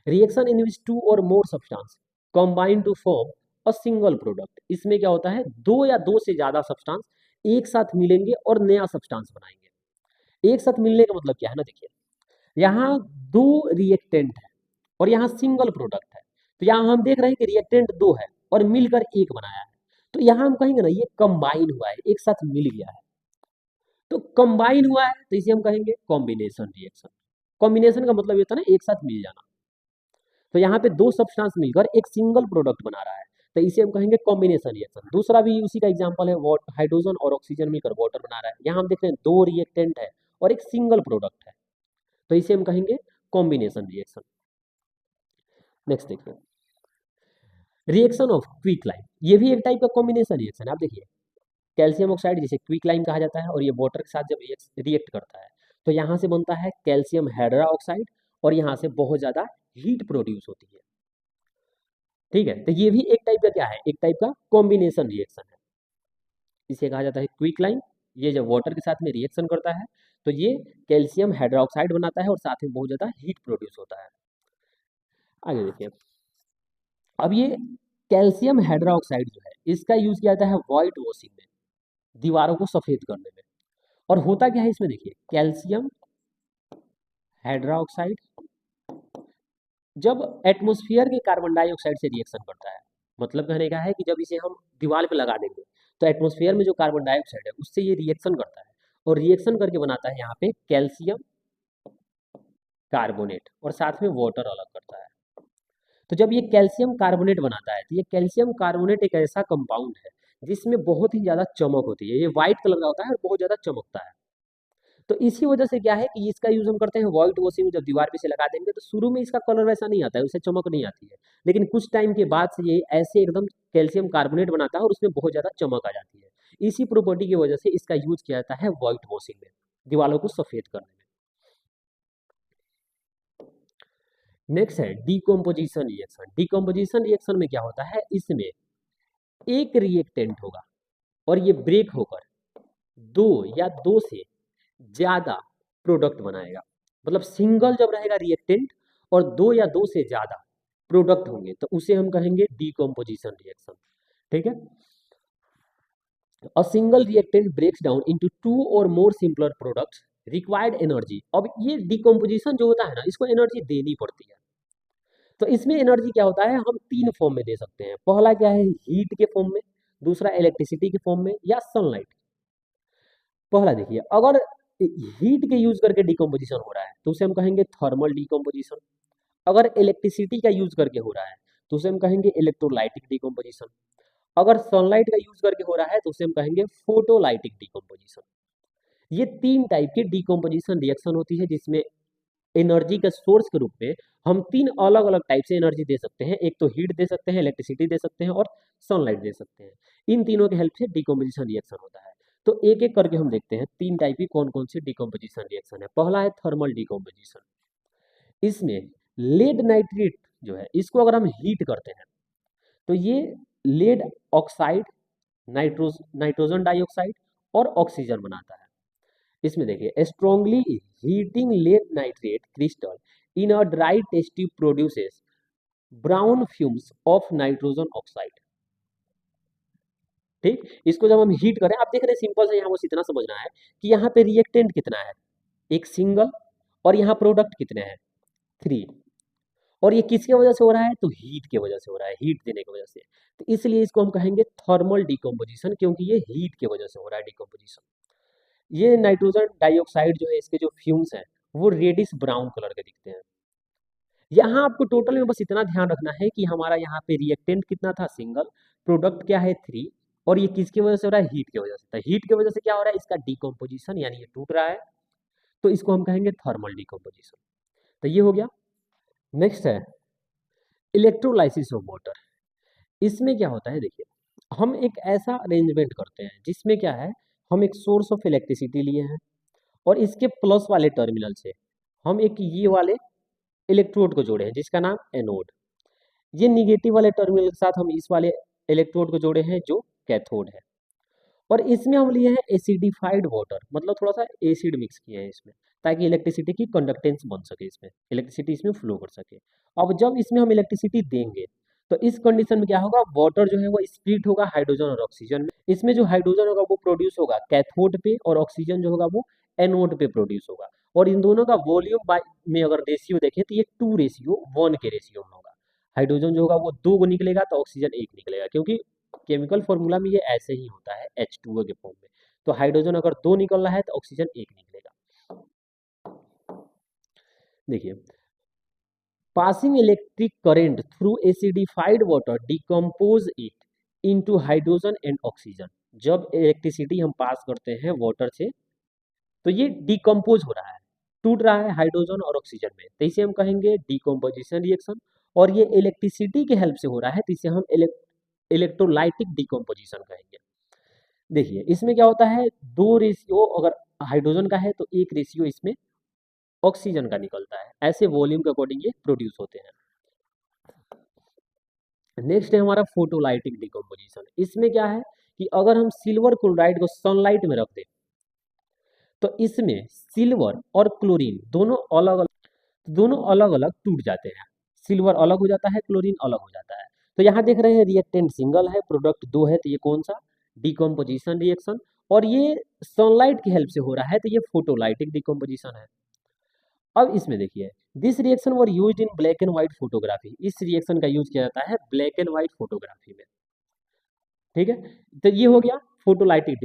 रिएक्शन इन विच टू और more substance combine to form a single product. इसमें क्या होता है, दो या दो से ज्यादा सब्सटेंस एक साथ मिलेंगे और नया सब्सटेंस बनाएंगे। एक साथ मिलने का मतलब क्या है ना, देखिए यहाँ दो रिएक्टेंट है और यहाँ सिंगल प्रोडक्ट है, तो यहाँ हम देख रहे हैं कि रिएक्टेंट दो है और मिलकर एक बनाया है, तो यहाँ हम कहेंगे ना ये कंबाइन हुआ है, एक साथ मिल गया है। तो कंबाइन हुआ है तो इसे हम कहेंगे कॉम्बिनेशन रिएक्शन। कॉम्बिनेशन का मतलब ये था ना एक साथ मिल जाना, तो यहाँ पे दो सब्सटेंस मिलकर एक सिंगल प्रोडक्ट बना रहा है, तो इसे हम कहेंगे कॉम्बिनेशन रिएक्शन। दूसरा भी उसी का एग्जांपल है, हाइड्रोजन और ऑक्सीजन मिलकर वाटर बना रहा है, यहाँ हम देख रहे हैं दो रिएक्टेंट है और एक सिंगल प्रोडक्ट है, तो इसे हम कहेंगे कॉम्बिनेशन रिएक्शन। नेक्स्ट देखिए, रिएक्शन ऑफ क्विकलाइम, ये भी एक टाइप का कॉम्बिनेशन रिएक्शन है। आप देखिए कैल्शियम ऑक्साइड जिसे क्विकलाइम कहा जाता है और ये वाटर के साथ जब रिएक्ट करता है तो यहाँ से बनता है कैल्शियम हाइड्रा ऑक्साइड और यहाँ से बहुत ज्यादा हीट प्रोड्यूस होती है। ठीक है, तो ये भी एक टाइप का क्या है, एक टाइप का कॉम्बिनेशन रिएक्शन है, इसे कहा जाता है क्विकलाइम। ये जब वाटर के साथ में रिएक्शन करता है तो ये कैल्शियम हाइड्रोक्साइड बनाता है और साथ में बहुत ज्यादा हीट प्रोड्यूस होता है। आगे देखिए, अब ये कैल्शियम हाइड्रोक्साइड जो है इसका यूज किया जाता है व्हाइट वॉशिंग में, दीवारों को सफेद करने में। और होता क्या है इसमें, देखिए कैल्शियम हाइड्रोक्साइड जब एटमॉस्फेयर के कार्बन डाइऑक्साइड से रिएक्शन करता है, मतलब कहने का है कि जब इसे हम दीवार पे लगा देंगे तो एटमॉस्फेयर में जो कार्बन डाइऑक्साइड है उससे ये रिएक्शन करता है और रिएक्शन करके बनाता है यहाँ पे कैल्शियम कार्बोनेट और साथ में वाटर अलग करता है। तो जब ये कैल्शियम कार्बोनेट बनाता है तो ये कैल्शियम कार्बोनेट एक ऐसा कंपाउंड है जिसमें बहुत ही ज्यादा चमक होती है, ये व्हाइट कलर का होता है और बहुत ज्यादा चमकता है। तो इसी वजह से क्या है कि इसका यूज हम करते हैं व्हाइट वॉशिंग, जब दीवार पे से लगा देंगे तो शुरू में इसका कलर वैसा नहीं आता है, उससे चमक नहीं आती है, लेकिन कुछ टाइम के बाद से ये ऐसे एकदम कैल्शियम कार्बोनेट बनाता है और उसमें बहुत ज्यादा चमक आ जाती है। इसी प्रॉपर्टी की वजह से इसका यूज किया जाता है व्हाइट वॉशिंग में, दीवारों को सफेद करने में। नेक्स्ट है डीकम्पोजिशन रिएक्शन। डीकम्पोजिशन रिएक्शन में क्या होता है, इसमें एक रिएक्टेंट होगा और ये ब्रेक होकर दो या दो से ज्यादा प्रोडक्ट बनाएगा। मतलब सिंगल जब रहेगा रिएक्टेंट और दो या दो से ज्यादा प्रोडक्ट होंगे तो उसे हम कहेंगे डीकम्पोजिशन रिएक्शन। ठीक है, a single reactant breaks down into two और more simpler products required energy. अब ये डीकम्पोजिशन जो होता है ना, इसको एनर्जी देनी पड़ती है। तो इसमें एनर्जी क्या होता है, हम तीन फॉर्म में दे सकते हैं। पहला क्या है, हीट के फॉर्म में, दूसरा इलेक्ट्रिसिटी के फॉर्म में, या सनलाइट। पहला देखिए, अगर हीट के यूज करके डिकम्पोजिशन हो रहा है तो उसे हम कहेंगे थर्मल डिकम्पोजिशन। अगर इलेक्ट्रिसिटी का यूज करके हो रहा है तो उसे हम कहेंगे इलेक्ट्रोलाइटिक डिकम्पोजिशन। अगर सनलाइट का यूज करके हो रहा है तो उसे हम कहेंगे फोटोलाइटिक डिकम्पोजिशन। ये तीन टाइप की डिकम्पोजिशन रिएक्शन होती है जिसमें एनर्जी के सोर्स के रूप में हम तीन अलग अलग टाइप से एनर्जी दे सकते हैं। एक तो हीट दे सकते हैं, इलेक्ट्रिसिटी दे सकते हैं और सनलाइट दे सकते हैं। इन तीनों की हेल्प से डिकम्पोजिशन रिएक्शन होता है। तो एक एक करके हम देखते हैं तीन टाइप की कौन कौन सी डिकम्पोजिशन रिएक्शन है। पहला है थर्मल डिकम्पोजिशन। इसमें लेड नाइट्रेट जो है इसको अगर हम हीट करते हैं तो ये लेड ऑक्साइड, नाइट्रोजन डाइऑक्साइड और ऑक्सीजन बनाता है। इसमें देखिए, strongly heating lead nitrate crystal in a dry test tube produces brown fumes of nitrogen oxide. ठीक, इसको जब हम हीट करें, आप देख रहे हैं सिंपल से, यहाँ बस इतना समझना है कि यहाँ पे रिएक्टेंट कितना है, एक सिंगल, और यहाँ प्रोडक्ट कितने हैं, थ्री। और ये किसकी वजह से हो रहा है, तो हीट की वजह से हो रहा है, हीट देने की वजह से। तो इसलिए इसको हम कहेंगे थर्मल डिकम्पोजिशन, क्योंकि ये हीट की वजह से हो रहा है डिकम्पोजिशन। ये नाइट्रोजन डाइऑक्साइड जो है इसके जो फ्यूम्स हैं वो रेडिश ब्राउन कलर के दिखते हैं। यहाँ आपको टोटल में बस इतना ध्यान रखना है कि हमारा यहाँ पे रिएक्टेंट कितना था, सिंगल, प्रोडक्ट क्या है, थ्री, और ये किसकी वजह से हो रहा है, हीट की वजह से। तो हीट की वजह से क्या हो रहा है, इसका डिकम्पोजिशन, यानी ये टूट रहा है, तो इसको हम कहेंगे थर्मल डिकम्पोजिशन। तो ये हो गया। नेक्स्ट है इलेक्ट्रोलाइसिस ऑफ वाटर। इसमें क्या होता है, देखिए हम एक ऐसा अरेंजमेंट करते हैं जिसमें क्या है, हम एक सोर्स ऑफ इलेक्ट्रिसिटी लिए हैं और इसके प्लस वाले टर्मिनल से हम एक ये वाले इलेक्ट्रोड को जोड़े हैं जिसका नाम एनोड। ये निगेटिव वाले टर्मिनल के साथ हम इस वाले इलेक्ट्रोड को जोड़े हैं जो कैथोड है। और इसमें हम लिए हैं एसिडिफाइड वाटर, मतलब थोड़ा सा एसिड मिक्स किए हैं इसमें, ताकि इलेक्ट्रिसिटी की कंडक्टेंस बन सके, इसमें इलेक्ट्रिसिटी इसमें फ्लो कर सके। अब जब इसमें हम इलेक्ट्रिसिटी देंगे तो इस कंडीशन में क्या होगा, वाटर जो है वो स्प्लिट होगा हाइड्रोजन और ऑक्सीजन में। इसमें जो हाइड्रोजन होगा वो प्रोड्यूस होगा कैथोड पे, और ऑक्सीजन जो होगा वो एनोड पे प्रोड्यूस होगा। और इन दोनों का वॉल्यूम बाय में अगर रेशियो देखें तो ये 2:1 के रेशियो में होगा। हाइड्रोजन जो होगा वो 2 को निकलेगा तो ऑक्सीजन 1 निकलेगा, क्योंकि केमिकल फॉर्मूला में ये ऐसे ही होता है H2O के फॉर्म में। तो हाइड्रोजन अगर 2 निकल रहा है तो ऑक्सीजन 1 निकलेगा। देखिए, passing electric current through acidified water decompose it into hydrogen and oxygen। जब इलेक्ट्रिसिटी हम पास करते हैं वाटर से तो ये डिकम्पोज हो रहा है, टूट रहा है हाइड्रोजन और ऑक्सीजन में, तो इसे हम कहेंगे डिकम्पोजिशन रिएक्शन। और ये इलेक्ट्रिसिटी के हेल्प से हो रहा है तो इसे हम इलेक्ट्रोलाइटिक डिकम्पोजिशन कहेंगे। देखिए, इसमें क्या होता है, 2 रेशियो अगर हाइड्रोजन का है तो 1 रेशियो इसमें ऑक्सीजन का निकलता है। ऐसे वॉल्यूम के अकॉर्डिंग ये प्रोड्यूस होते हैं। नेक्स्ट है हमारा फोटोलाइटिक डिकम्पोजिशन। इसमें क्या है कि अगर हम सिल्वर क्लोराइड को सनलाइट में रख दें तो इसमें सिल्वर और क्लोरीन दोनों अलग अलग टूट जाते हैं। सिल्वर अलग हो जाता है, क्लोरीन अलग हो जाता है। तो यहाँ देख रहे हैं रिएक्टेंट सिंगल है, प्रोडक्ट 2 है, तो ये कौन सा, डिकम्पोजिशन रिएक्शन। और ये सनलाइट की हेल्प से हो रहा है तो ये फोटोलाइटिक डिकम्पोजिशन है। अब इसमें देखिए, this reaction were used in black and white photography. इस रिएक्शन का यूज किया जाता है ब्लैक एंड व्हाइट फोटोग्राफी में। ठीक है, तो ये हो गया फोटोलाइटिक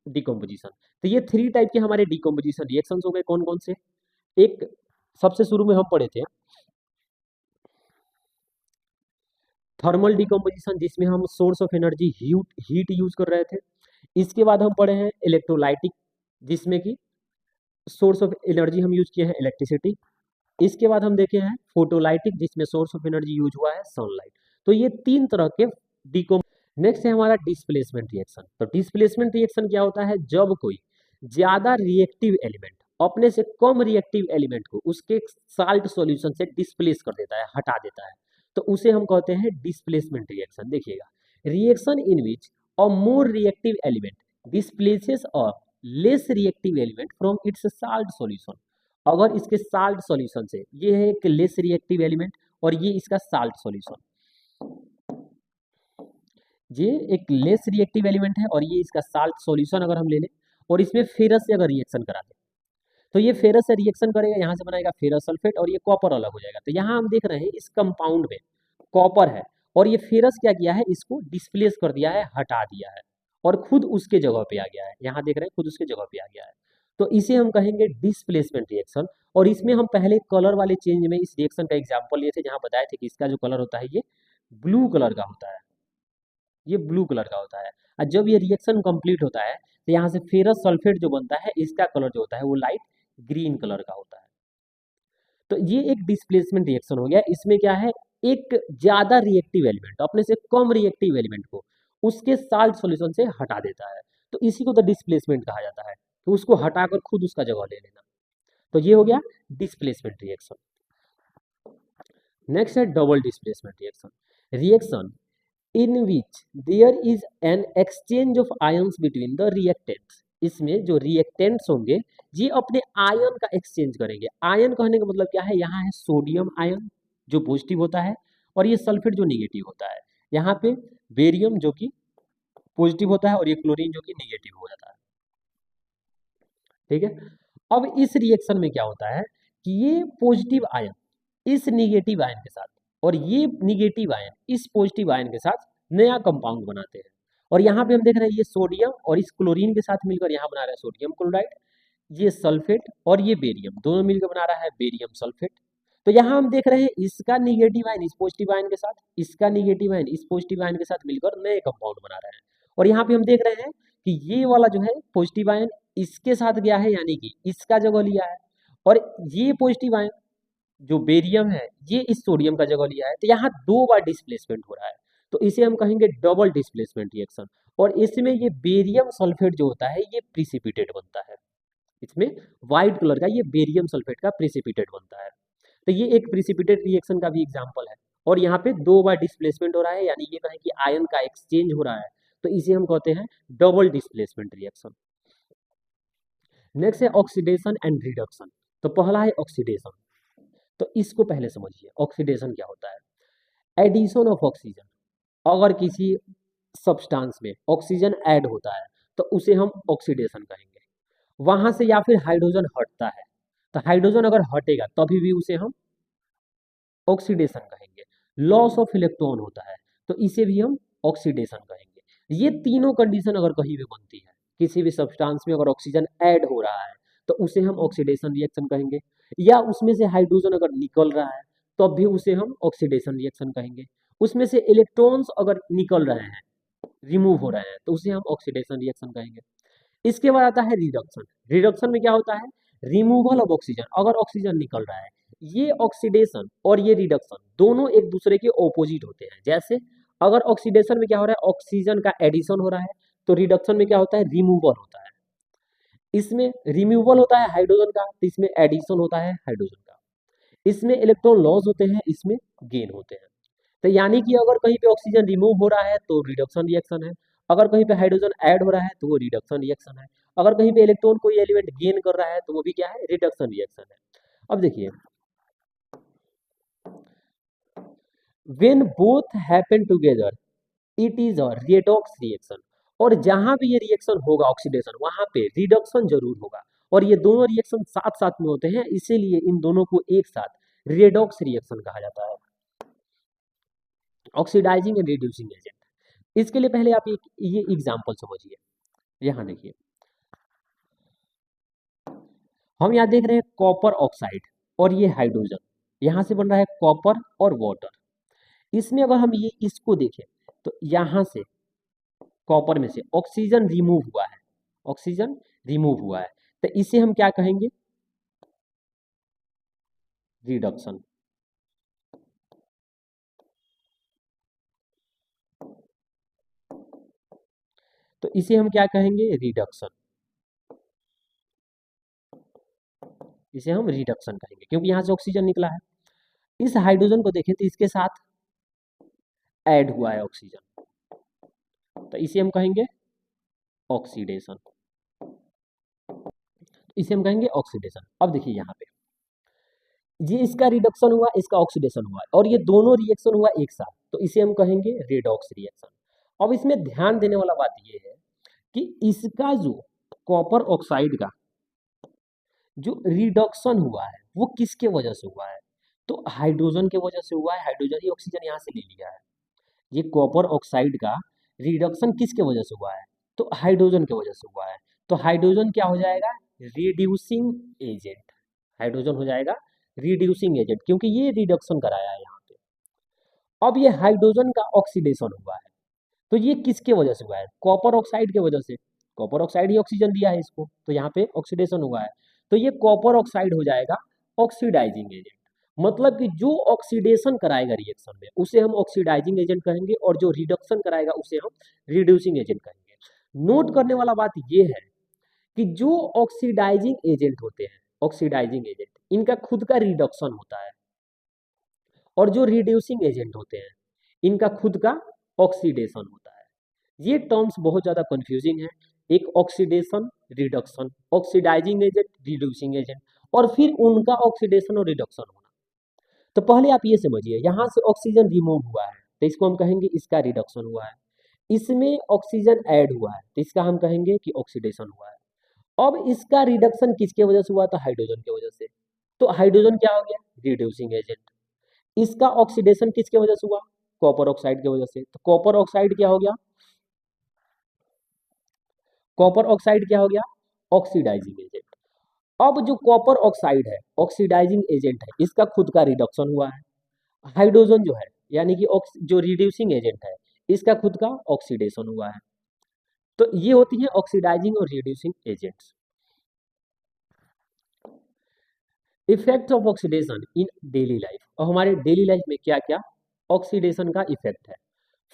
डिकम्पोजिशन। तो ये 3 टाइप के हमारे डिकम्पोजिशन रिएक्शंस हो गए। कौन कौन से, एक सबसे शुरू में हम पढ़े थे थर्मल डिकम्पोजिशन, जिसमें हम source of energy heat use कर रहे थे। इसके बाद हम पढ़े हैं इलेक्ट्रोलाइटिक, जिसमें कि सोर्स ऑफ एनर्जी हम यूज किए हैं इलेक्ट्रिसिटी। इसके बाद हम देखे हैं फोटोलाइटिक, जिसमें सोर्स ऑफ एनर्जी यूज हुआ है सनलाइट। तो ये 3 तरह के डिकम। नेक्स्ट है हमारा डिस्प्लेसमेंट रिएक्शन। तो डिस्प्लेसमेंट रिएक्शन क्या होता है, जब कोई ज्यादा रिएक्टिव एलिमेंट अपने से कम रिएक्टिव एलिमेंट को उसके साल्ट सॉल्यूशन से डिस्प्लेस कर देता है, हटा देता है, तो उसे हम कहते हैं डिस्प्लेसमेंट रिएक्शन। देखिएगा, reaction in which a more reactive element displaces a less reactive element from its salt solution. अगर इसके साल्ट सॉल्यूशन से, ये है एक लेस रिएक्टिव एलिमेंट और ये इसका साल्ट सॉल्यूशन, ये एक लेस रिएक्टिव एलिमेंट है और ये इसका साल्ट सॉल्यूशन अगर हम ले लें और इसमें फेरस से अगर रिएक्शन करा दें तो ये फेरस से रिएक्शन करेगा, यहाँ से बनाएगा फेरस सल्फेट और ये कॉपर अलग हो जाएगा। तो यहाँ हम देख रहे हैं इस कंपाउंड में कॉपर है और ये फेरस क्या किया है, इसको डिस्प्लेस कर दिया है, हटा दिया है और खुद उसके जगह पे आ गया है। यहाँ देख रहे हैं खुद उसके जगह पे आ गया है, तो इसे हम कहेंगे डिस्प्लेसमेंट रिएक्शन। और इसमें हम पहले कलर वाले चेंज में इस रिएक्शन का एग्जाम्पल लिए थे, जहाँ बताए थे कि इसका जो कलर होता है ये ब्लू कलर का होता है, ये ब्लू कलर का होता है। और जब ये रिएक्शन कंप्लीट होता है तो यहाँ से फेरस सल्फेट जो बनता है, इसका कलर जो होता है वो लाइट ग्रीन कलर का होता है। तो ये एक डिस्प्लेसमेंट रिएक्शन हो गया। इसमें क्या है, एक ज्यादा रिएक्टिव एलिमेंट अपने से कम रिएक्टिव एलिमेंट को उसके साल्ट सॉल्यूशन से हटा देता है, तो इसी को तो डिस्प्लेसमेंट कहा जाता है, तो उसको हटाकर खुद उसका जगह ले लेना। तो ये हो गया डिस्प्लेसमेंट रिएक्शन। नेक्स्ट है double displacement reaction. Reaction in which there is an exchange of ions between the reactants. इसमें जो रिएक्टेंट्स होंगे ये अपने आयन का एक्सचेंज करेंगे। आयन कहने का मतलब क्या है, यहाँ है सोडियम आयन जो पॉजिटिव होता है और ये सल्फेट जो निगेटिव होता है। यहाँ पे बेरियम जो कि पॉजिटिव होता है और ये क्लोरीन जो कि निगेटिव हो जाता है। ठीक है, अब इस रिएक्शन में क्या होता है कि ये पॉजिटिव आयन इस निगेटिव आयन के साथ और ये निगेटिव आयन इस पॉजिटिव आयन के साथ नया कंपाउंड बनाते हैं। और यहाँ पे हम देख रहे हैं ये सोडियम और इस क्लोरीन के साथ मिलकर यहाँ बना रहा है सोडियम क्लोराइड, ये सल्फेट और ये बेरियम दोनों मिलकर बना रहा है बेरियम सल्फेट। तो यहाँ हम देख रहे हैं इसका निगेटिव आयन इस पॉजिटिव आयन के साथ, इसका निगेटिव आयन इस पॉजिटिव आयन के साथ मिलकर नए कंपाउंड बना रहे हैं। और यहाँ पे हम देख रहे हैं कि ये वाला जो है पॉजिटिव आयन इसके साथ गया है, यानी कि इसका जगह लिया है, और ये पॉजिटिव आयन जो बेरियम है ये इस सोडियम का जगह लिया है। तो यहाँ 2 बार डिस्प्लेसमेंट हो रहा है, तो इसे हम कहेंगे डबल डिस्प्लेसमेंट रिएक्शन। और इसमें ये बेरियम सल्फेट जो होता है ये प्रिसिपिटेट बनता है, इसमें व्हाइट कलर का ये बेरियम सल्फेट का प्रिसिपिटेट बनता है। तो ये एक प्रिसिपिटेट रिएक्शन का भी एग्जाम्पल है। और यहाँ पे 2 बार डिस्प्लेसमेंट हो रहा है, यानी ये कहें कि आयन का एक्सचेंज हो रहा है, तो इसे हम कहते हैं डबल डिस्प्लेसमेंट रिएक्शन। नेक्स्ट है ऑक्सीडेशन एंड रिडक्शन। तो पहला है ऑक्सीडेशन, तो इसको पहले समझिए ऑक्सीडेशन क्या होता है। एडिशन ऑफ ऑक्सीजन, अगर किसी सब्सटेंस में ऑक्सीजन ऐड होता है तो उसे हम ऑक्सीडेशन कहेंगे। वहां से या फिर हाइड्रोजन हटता है, तो हाइड्रोजन अगर हटेगा तभी भी उसे हम ऑक्सीडेशन कहेंगे। लॉस ऑफ इलेक्ट्रॉन होता है तो इसे भी हम ऑक्सीडेशन कहेंगे। ये तीनों कंडीशन अगर कहीं भी बनती है, किसी भी सब्सटेंस में अगर ऑक्सीजन ऐड हो रहा है तो उसे हम ऑक्सीडेशन रिएक्शन कहेंगे, या उसमें से हाइड्रोजन अगर निकल रहा है तब भी उसे हम ऑक्सीडेशन रिएक्शन कहेंगे। उसमें से इलेक्ट्रॉन्स अगर निकल रहे हैं, रिमूव हो रहे हैं, तो उसे हम ऑक्सीडेशन रिएक्शन कहेंगे। इसके बाद आता है रिडक्शन। रिडक्शन में क्या होता है, रिमूवल ऑफ ऑक्सीजन, अगर ऑक्सीजन निकल रहा है। ये ऑक्सीडेशन और ये रिडक्शन दोनों एक दूसरे के ऑपोजिट होते हैं। जैसे अगर ऑक्सीडेशन में क्या हो रहा है, ऑक्सीजन का एडिशन हो रहा है, तो रिडक्शन में क्या होता है, रिमूवल होता है। इसमें रिमूवल होता है हाइड्रोजन का, तो इसमें एडिशन होता है हाइड्रोजन का। इसमें इलेक्ट्रॉन लॉस होते हैं, इसमें गेन होते हैं। तो यानी कि अगर कहीं पे ऑक्सीजन रिमूव हो रहा है तो रिडक्शन रिएक्शन है, अगर कहीं पे हाइड्रोजन ऐड हो रहा है तो वो रिडक्शन रिएक्शन है, अगर कहीं पे इलेक्ट्रॉन कोई एलिमेंट गेन कर रहा है तो वो भी क्या है, रिडक्शन रिएक्शन है। अब देखिए, when both happen together it is a redox reaction. और जहां भी ये रिएक्शन होगा ऑक्सीडेशन, वहां पे रिडक्शन जरूर होगा। और ये दोनों रिएक्शन साथ साथ में होते हैं, इसीलिए इन दोनों को एक साथ रेडॉक्स रिएक्शन कहा जाता है, ऑक्सीडाइजिंग एंड रिड्यूसिंग एजेंट। इसके लिए पहले आप ये एग्जांपल समझिए। यहाँ देखिए, हम यहाँ देख रहे हैं कॉपर ऑक्साइड और ये हाइड्रोजन, यहाँ से बन रहा है कॉपर और वाटर। इसमें अगर हम ये इसको देखें तो यहाँ से कॉपर में से ऑक्सीजन रिमूव हुआ है, ऑक्सीजन रिमूव हुआ है, तो इसे हम क्या कहेंगे, रिडक्शन। तो इसे हम क्या कहेंगे, रिडक्शन। इसे हम रिडक्शन कहेंगे क्योंकि यहाँ से ऑक्सीजन निकला है। इस हाइड्रोजन को देखें तो इसके साथ ऐड हुआ है ऑक्सीजन, तो इसे हम कहेंगे ऑक्सीडेशन। इसे हम कहेंगे ऑक्सीडेशन। अब देखिए यहाँ पे ये इसका रिडक्शन हुआ, इसका ऑक्सीडेशन हुआ, और ये दोनों रिएक्शन हुआ एक साथ, तो इसे हम कहेंगे रेडॉक्स रिएक्शन। अब इसमें ध्यान देने वाला बात ये है कि इसका जो कॉपर ऑक्साइड का जो रिडक्शन हुआ है वो किसके वजह से हुआ है, तो हाइड्रोजन के वजह से हुआ है। हाइड्रोजन ही ऑक्सीजन यहाँ से ले लिया है। ये कॉपर ऑक्साइड का रिडक्शन किसके वजह से हुआ है, तो हाइड्रोजन के वजह से हुआ है। तो हाइड्रोजन क्या हो जाएगा, रिड्यूसिंग एजेंट। हाइड्रोजन हो जाएगा रिड्यूसिंग एजेंट, क्योंकि ये रिडक्शन कराया है यहाँ पे। अब ये हाइड्रोजन का ऑक्सीडेशन हुआ है, तो ये किसके वजह से हुआ है, कॉपर ऑक्साइड के वजह से। कॉपर ऑक्साइड ही ऑक्सीजन दिया है इसको, तो यहाँ पे ऑक्सीडेशन हुआ है, तो ये कॉपर ऑक्साइड हो जाएगा ऑक्सीडाइजिंग एजेंट। मतलब कि जो ऑक्सीडेशन कराएगा रिएक्शन में उसे हम ऑक्सीडाइजिंग एजेंट कहेंगे, और जो रिडक्शन कराएगा उसे हम रिड्यूसिंग एजेंट कहेंगे। नोट करने वाला बात ये है कि जो ऑक्सीडाइजिंग एजेंट होते हैं, ऑक्सीडाइजिंग एजेंट, इनका खुद का रिडक्शन होता है, और जो रिड्यूसिंग एजेंट होते हैं इनका खुद का ऑक्सीडेशन होता है। ये टर्म्स बहुत ज़्यादा कंफ्यूजिंग है, एक oxidation, reduction, oxidising agent, reducing agent, और फिर उनका ऑक्सीडेशन और रिडक्शन होना। तो पहले आप ये समझिए, यहाँ से ऑक्सीजन रिमूव हुआ है तो इसको हम कहेंगे इसका रिडक्शन हुआ है। इसमें ऑक्सीजन ऐड हुआ है तो इसका हम कहेंगे कि ऑक्सीडेशन हुआ है। अब इसका रिडक्शन किसके वजह से हुआ, तो हाइड्रोजन की वजह से, तो हाइड्रोजन क्या हो गया, रिड्यूसिंग एजेंट। इसका ऑक्सीडेशन किसके वजह से हुआ, कॉपर ऑक्साइड की वजह से, तो कॉपर ऑक्साइड क्या हो गया, कॉपर ऑक्साइड क्या हो गया, ऑक्सीडाइजिंग एजेंट। अब जो कॉपर ऑक्साइड है ऑक्सीडाइजिंग एजेंट है, इसका खुद का रिडक्शन हुआ है। हाइड्रोजन जो है यानी कि जो रिड्यूसिंग एजेंट है, इसका खुद का ऑक्सीडेशन हुआ है। तो ये होती है ऑक्सीडाइजिंग और reducing agents. Effect of oxidation in daily life, और हमारे डेली लाइफ में क्या क्या ऑक्सीडेशन का इफेक्ट है।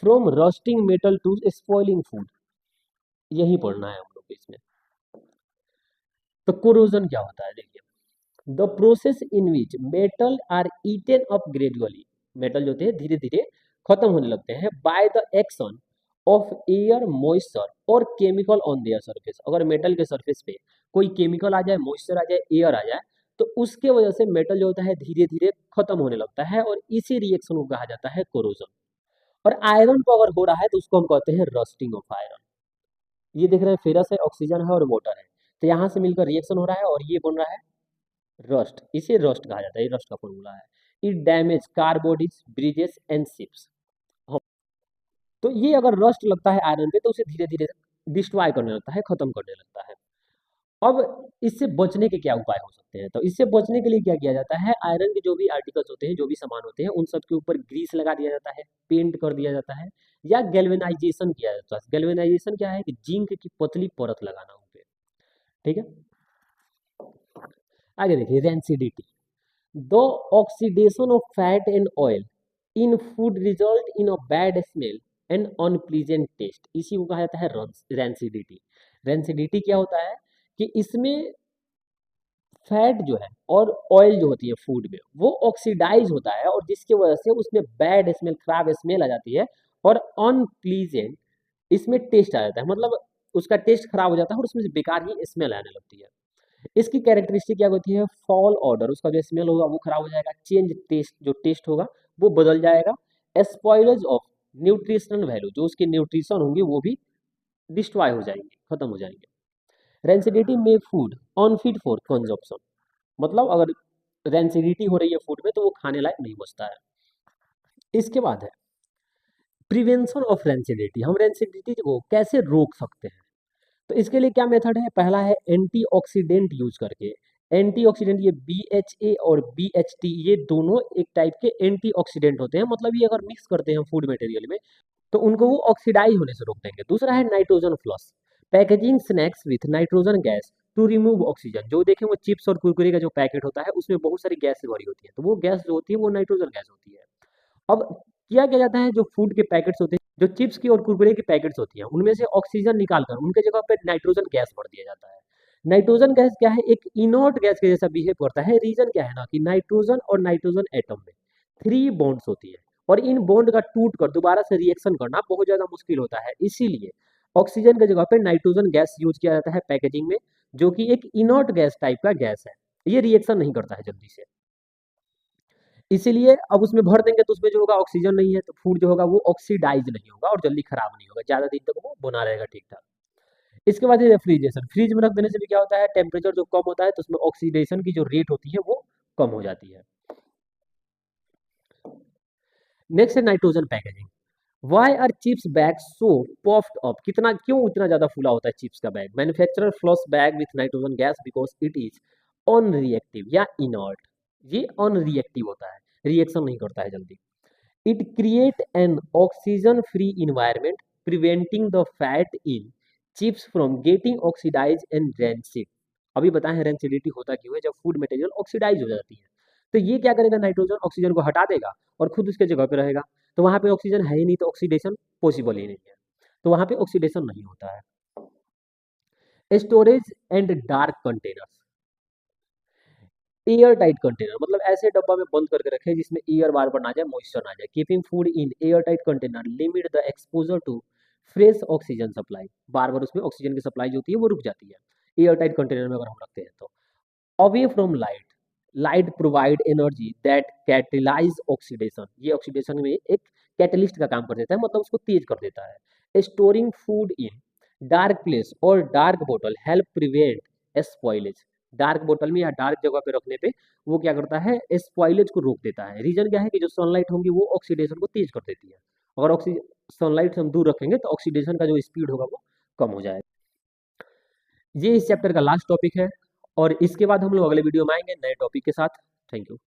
From rusting metal to spoiling food, यही पढ़ना है हम लोग को इसमें। तो कोरोजन क्या होता है, देखिए, the process in which metal are eaten up gradually, metal जो होते हैं धीरे धीरे खत्म होने लगते हैं, by the action of air moisture और केमिकल ऑन देयर सरफेस। अगर मेटल के सरफेस पे कोई केमिकल आ जाए, मॉइस्चर आ जाए, एयर आ जाए, तो उसके वजह से मेटल जो होता है धीरे धीरे खत्म होने लगता है और इसी रिएक्शन को कहा जाता है कोरोजन। और आयरन को अगर हो रहा है तो उसको हम कहते हैं रस्टिंग ऑफ आयरन। ये देख रहे हैं फेरस है, ऑक्सीजन है और वाटर है, तो यहाँ से मिलकर रिएक्शन हो रहा है और ये बन रहा है रस्ट। इसे रस्ट कहा जाता है, ये रस्ट का फॉर्मूला है। It damage car bodies, bridges and ships. तो ये अगर रस्ट लगता है आयरन पे तो उसे धीरे धीरे डिस्ट्रॉय करने लगता है, खत्म करने लगता है। अब इससे बचने के क्या उपाय हो सकते हैं? तो इससे बचने के लिए क्या किया जाता है, आयरन के जो भी आर्टिकल्स होते हैं, जो भी सामान होते हैं, उन सब के ऊपर ग्रीस लगा दिया जाता है, पेंट कर दिया जाता है, या गैल्वेनाइजेशन किया जाता है। गैल्वेनाइजेशन क्या है कि जिंक की पतली परत लगाना उन पे। ठीक है, आगे देखिए rancidity. The oxidation of fat and oil in food result in a bad smell and unpleasant taste. इसी को कहा जाता है रेंसिडिटी। रेंसिडिटी क्या होता है कि इसमें फैट जो है और ऑयल जो होती है फूड में वो ऑक्सीडाइज होता है, और जिसकी वजह से उसमें बैड स्मेल, खराब स्मेल आ जाती है, और अनप्लीजेंट इसमें टेस्ट आ जाता है। मतलब उसका टेस्ट खराब हो जाता है और उसमें से बेकार ही स्मेल आने लगती है। इसकी कैरेक्टरिस्टिक क्या होती है, फॉल ऑर्डर, उसका जो स्मेल होगा वो खराब हो जाएगा। चेंज टेस्ट, जो टेस्ट होगा वो बदल जाएगा। स्पॉइलेज ऑफ न्यूट्रिशनल वैल्यू, जो उसकी न्यूट्रिशन होंगी वो भी डिस्ट्रॉय हो जाएंगे, खत्म हो जाएंगे। Rancidity make food unfit for consumption. मतलब अगर रेंसिडिटी हो रही है फूड में तो वो खाने लायक नहीं बचता है। इसके बाद है प्रिवेंशन ऑफ रेंसिडिटी। हम रेंसिडिटी को कैसे रोक सकते हैं? तो इसके लिए क्या मेथड है? पहला है एंटीऑक्सीडेंट यूज करके। एंटीऑक्सीडेंट, ये BHA और BHT, ये दोनों एक टाइप के एंटीऑक्सीडेंट होते हैं। मतलब ये अगर मिक्स करते हैं फूड मटेरियल में तो उनको वो ऑक्सीडाइज होने से रोक देंगे। दूसरा है nitrogen flush. Packaging snacks with nitrogen gas to remove oxygen. जो देखें वो चिप्स और कुरकुरे का जो पैकेट होता है उसमें बहुत सारी गैस भरी होती है, तो वो गैस जो होती है वो नाइट्रोजन गैस होती है। अब क्या जाता है, जो फूड के पैकेट्स होते हैं, जो चिप्स की और कुरकुरे की पैकेट्स होती हैं, उनमें से ऑक्सीजन निकालकर उनके जगह पे नाइट्रोजन गैस भर दिया जाता है। नाइट्रोजन गैस क्या है, एक इनर्ट गैस के जैसा बिहेव करता है। रीजन क्या है ना कि नाइट्रोजन और नाइट्रोजन एटम में 3 बॉन्ड्स होती है, और इन बॉन्ड का टूट कर दोबारा से रिएक्शन करना बहुत ज्यादा मुश्किल होता है। इसीलिए ऑक्सीजन की जगह पे नाइट्रोजन गैस यूज किया जाता है पैकेजिंग में, जो कि एक इनर्ट गैस टाइप का गैस है। ये रिएक्शन नहीं करता है जल्दी से, इसीलिए अब उसमें भर देंगे तो उसमें जो होगा ऑक्सीजन नहीं है, तो फूड जो होगा वो ऑक्सीडाइज नहीं होगा और जल्दी खराब नहीं होगा, ज्यादा दिन तक वो बना रहेगा ठीक ठाक। इसके बाद रेफ्रिजरेशन। फ्रिज में रख देने से भी क्या होता है, टेम्परेचर जो कम होता है तो उसमें ऑक्सीडेशन की जो रेट होती है वो कम हो जाती है। नेक्स्ट है nitrogen packaging. Why are chips bag so puffed up? कितना, क्यों इतना ज्यादा फूला होता है चिप्स का bag? Manufacturer flush bag with nitrogen gas because it is unreactive या इनर्ट। ये अनरिएक्टिव होता है, रिएक्शन नहीं करता है जल्दी। It create an oxygen free environment preventing the fat in chips from getting oxidize and rancid. अभी बताएं रेंसिडिटी होता क्यों है, जब फूड मटेरियल ऑक्सीडाइज हो जाती है तो ये क्या करेगा, नाइट्रोजन ऑक्सीजन को हटा देगा और खुद उसके जगह पे रहेगा। तो वहां पे ऑक्सीजन है ही नहीं तो ऑक्सीडेशन पॉसिबल ही नहीं है, तो वहां पे ऑक्सीडेशन नहीं होता है। Storage and dark containers. Air tight container, मतलब ऐसे डब्बा में बंद करके रखें जिसमें एयर बार बार ना जाए, मॉइस्चर ना जाए। Keeping food in air tight container limit the exposure to fresh oxygen supply. बार बार उसमें ऑक्सीजन की सप्लाई जो होती है वो रुक जाती है एयर टाइट कंटेनर में अगर हम रखते हैं तो। Away from light. Light provide energy that catalyse oxidation. ये ऑक्सीडेशन में एक कैटलिस्ट का काम कर देता है, मतलब उसको तेज कर देता है। Storing food in dark place और डार्क बोतल हेल्प प्रिवेंट स्पॉइलेज। डार्क बोतल में या डार्क जगह पे रखने पे वो क्या करता है, स्पॉइलेज को रोक देता है। रीजन क्या है कि जो सनलाइट होगी वो ऑक्सीडेशन को तेज कर देती है। अगर ऑक्सी सनलाइट से हम दूर रखेंगे तो ऑक्सीडेशन का जो स्पीड होगा वो कम हो जाएगा। ये इस चैप्टर का लास्ट टॉपिक है, और इसके बाद हम लोग अगले वीडियो में आएंगे नए टॉपिक के साथ। Thank you.